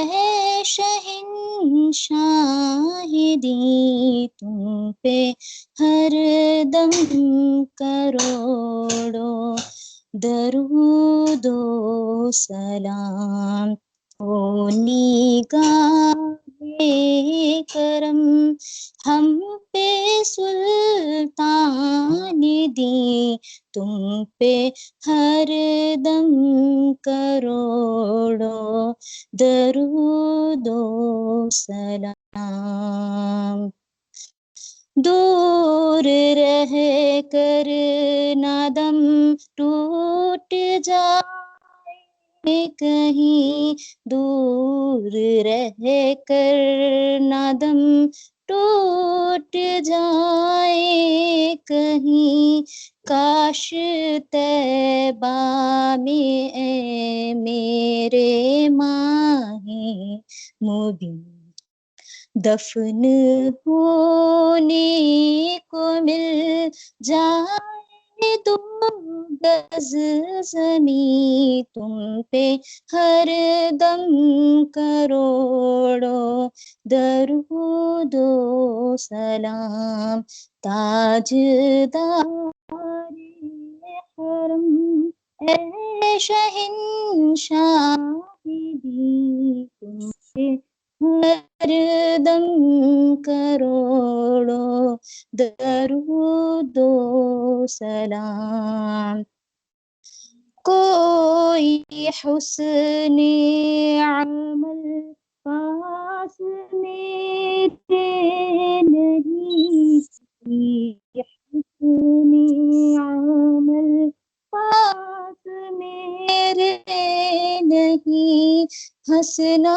شہنشاہدی، تم پہ ہر دم کروڑوں درود و سلام. او نگاہ کرم ہم پہ سلطان دی، تم پہ ہر دم کروڑوں درود و سلام. دور رہ کر نادم ٹوٹ جائے کہیں، دور رہ کر نادم ٹوٹ جائے کہیں، کاش طیبہ میں اے میرے ماہ مبین دفن ہونے کو مل جائے. دو گز زمین تم پہ ہر دم کروڑوں درود و سلام. تاجدار حرم اے شہنشاہدی، تم پہ ہر دم کروڑوں درود و سلام. کوئی حسن عمل پاس میرے نہیں، حسن عمل پاس میرے نہیں، ہنسنا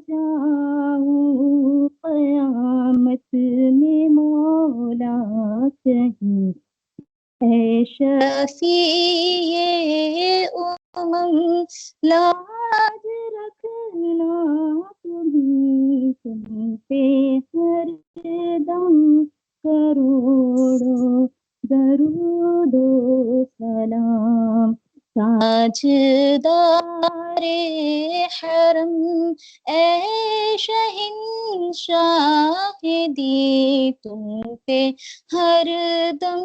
چاہوں قیامت میں مولا کہیں. اے شفیع لاج رکھنا تمہیں، تم پہ ہر دم کروڑوں درود و سلام. تاجدار حرم اے شہنشاہدی، تم پہ ہر دم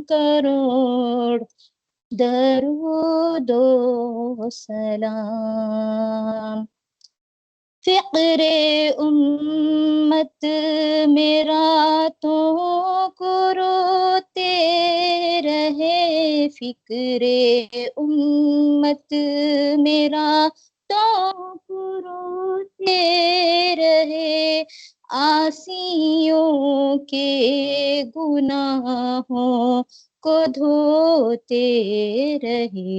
کروڑ درود و سلام. فقر امت میرا تو کو روتے رہے، فکر امت میرا تو کو روتے رہے، آسیوں کے گناہوں کو دھوتے رہے.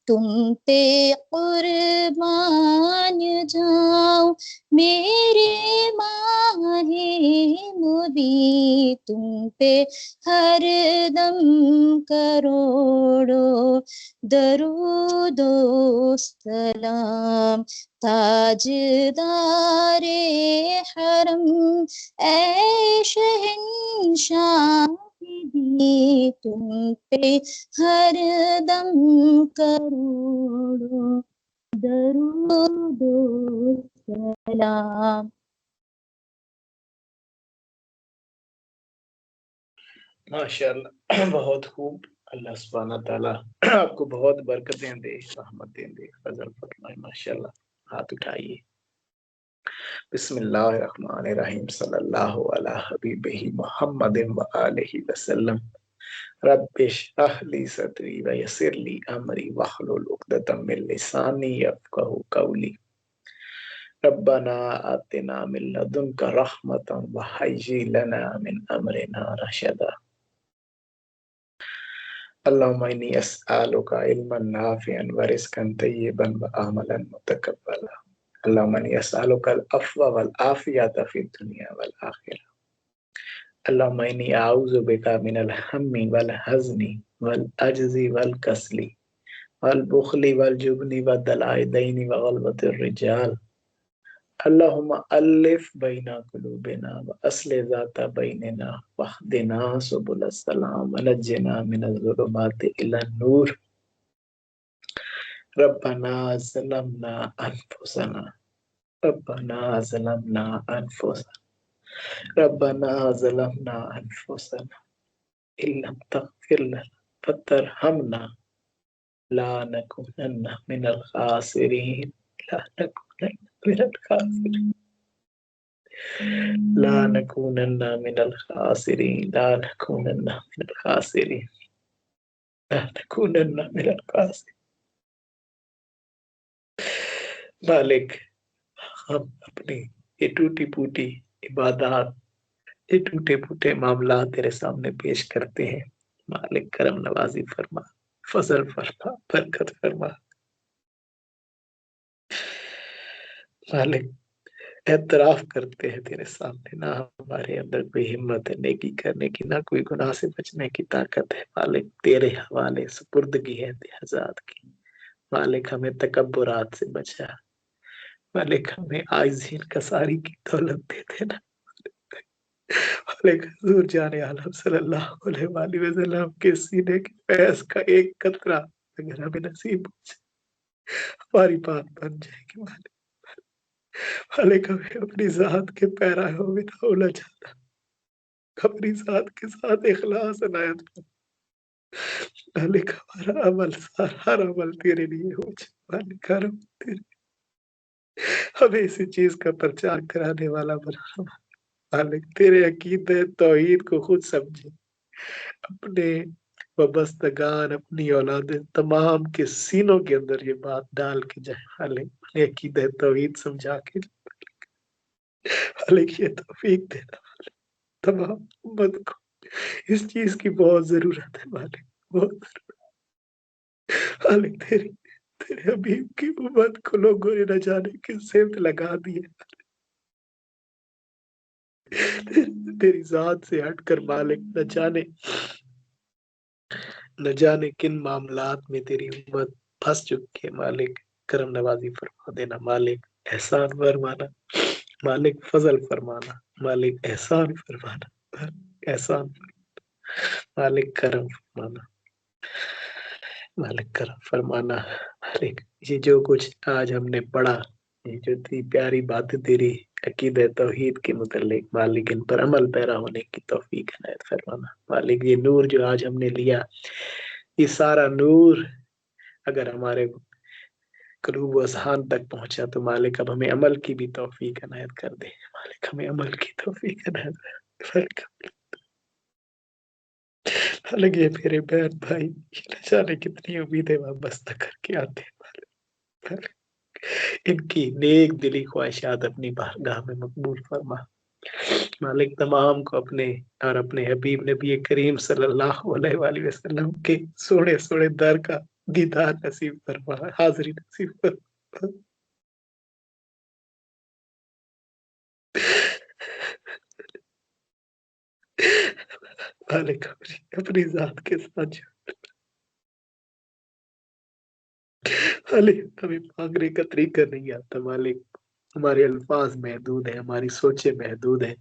تم پہ قربان جاؤں میرے ماہ مبین، تم پہ ہر دم کروڑوں درود و سلام. تاجدار حرم اے شہنشاہدی، تم پہ ہر دم کروڑوں درود و سلام. ماشاء اللہ بہت خوب. اللہ سبحانہ تعالیٰ آپ کو بہت برکتیں دے، رحمتیں دے، فضل فرمائے ماشاءاللہ. ہاتھ اٹھائیے. بسم اللہ الرحمن الرحیم. صلی اللہ علی حبیبہ محمد وآلہ وسلم. رب اشرح لی صدری ویسر لی امری واحلل عقدۃ من لسانی یفقہوا قولی. ربنا آتنا من لدنک رحمۃ وہیئ لنا من امرنا رشدا. اللهم إني أسألك علما نافعا ورزقا طيبا وعملا متقبلا. اللهم إني أسألك العفو والعافية في الدنيا والآخرة. اللهم إني أعوذ بك من الهم والحزن والعجز والكسل والبخل والجبن ودلع الدين وغلبة الرجال. اللهم ألف بين قلوبنا وأصلح ذات بيننا واهدنا سبل السلام ونجنا من الظلمات إلى النور. ربنا ظلمنا أنفسنا ربنا ظلمنا أنفسنا ربنا ظلمنا أنفسنا إن لم تغفر لنا وترحمنا لا نكونن من الخاسرين. لا نكونن من الخاسرين. لا نكونن من الخاسرين. لا نكونن من الخاسرين. لا نكونن من الخاسرين. مالک ہم اپنی یہ ٹوٹی پوٹی عبادات، یہ ٹوٹے پوٹے معاملات تیرے سامنے پیش کرتے ہیں. مالک کرم نوازی فرما، فضل فرما، برکت فرما. مالک اعتراف کرتے ہیں تیرے سامنے، نہ ہمارے اندر کوئی ہمت ہے نیکی کرنے کی، نہ کوئی گناہ سے بچنے کی طاقت ہے. مالک تیرے حوالے سپردگی ہے امتیازات کی. مالک ہمیں تکبرات سے بچا. مالک ہمیں عاجزین کساری کی دولت دے دینا. مالک حضور جان عالم صلی اللہ علیہ وآلہ وسلم کے سینے کے فیض کا ایک قطرہ اگر ہمیں نصیب ہو جائے ہماری بات بن جائے گی. مالک ہمیں اپنی ذات کے پیراہوں میں نہ الجھ جانا، اپنی ذات کے ساتھ اخلاص عنایت فرما. مالک ہمارا عمل، ہر عمل تیرے لیے ہو جائے. مالک ہر عمل تیرے، ہمیں اسی چیز کا پرچار کرانے والا بنا. مالک تیرے عقیدہ توحید کو خود سمجھے، اپنے وابستگان، اپنی اولاد تمام کے سینوں کے اندر یہ بات ڈال کے جائے. مالک عقیدہ توحید سمجھا کے مالک یہ توفیق دینا. تمام امت کو اس چیز کی بہت ضرورت ہے. مالک بہت ضرورت. مالک تیرے حبیب کی امت کو لوگوں نے نہ جانے کس سمت لگا دی ہے. تیری ذات سے ہٹ کر مالک نہ جانے کن معاملات میں تیری امت پھنس چکی ہے. مالک کرم نوازی فرما دینا. مالک احسان فرمانا. مالک فضل فرمانا. مالک احسان فرمانا. احسان فرمانا. مالک کرم فرمانا. مالک کرم فرمانا. مالک یہ جو کچھ آج ہم نے پڑھا، یہ جو اتنی پیاری باتیں تیری عقیدہ توحید کے متعلق، مالک ان پر عمل پیرا ہونے کی توفیق عنایت فرمانا. مالک یہ نور جو آج ہم نے لیا، یہ سارا نور اگر ہمارے قلوب و اذہان تک پہنچا تو مالک اب ہمیں عمل کی بھی توفیق عنایت کر دے. مالک ہمیں عمل کی توفیق عنایت کر دے. مالک یہ میرے بہن بھائی نہ جانے کتنی امیدیں وابستہ کر کے آتے ہیں. مالک ان کی نیک دلی خواہشات اپنی بارگاہ میں مقبول فرما. مالک تمام کو اپنے اور اپنے حبیب نبی کریم صلی اللہ علیہ وآلہ وسلم کے سونے سونے در کا دیدار نصیب فرما، حاضری نصیب فرما. مالک اپنی ذات کے ساتھ مالک ہمیں مانگنے کا طریقہ نہیں آتا. مالک ہمارے الفاظ محدود ہیں، ہماری سوچیں محدود ہیں،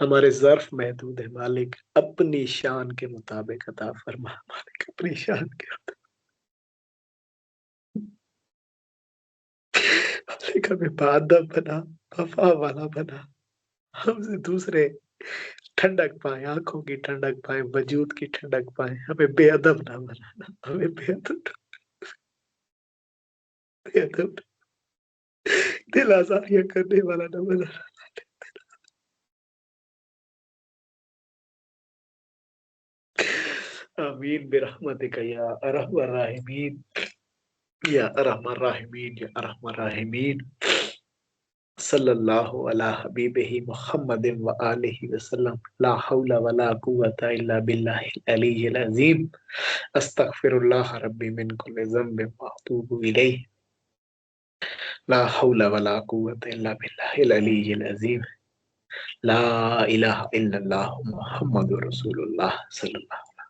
ہمارے ظرف محدود ہے. مالک اپنی شان کے مطابق عطا فرما. مالک اپنی شان کے مطابق. مالک ہمیں بادب بنا، وفا والا بنا. ہم سے دوسرے ٹھنڈک پائیں، آنکھوں کی ٹھنڈک پائیں، وجود کی ٹھنڈک پائیں. ہمیں بے ادب نہ بنانا، ہمیں بے ادب دل آزاریاں کرنے والا نہ بنانا. آمین برحمتک یا ارحم الراحمین یا ارحم الراحمین یا ارحم الراحمین. صلی اللہ علی حبیبہ محمد و آلہ وسلم. لا حول ولا قوة الا باللہ العلی العظیم. استغفر اللہ ربی من کل ذنب واتوب الیہ. لا حول ولا قوة الا باللہ العلی العظیم. لا الہ الا اللہ محمد رسول اللہ صلی اللہ علیہ وسلم.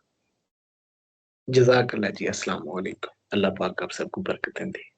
جزاک اللہ جی. السلام علیکم. اللہ پاک آپ سب کو برکتیں دے.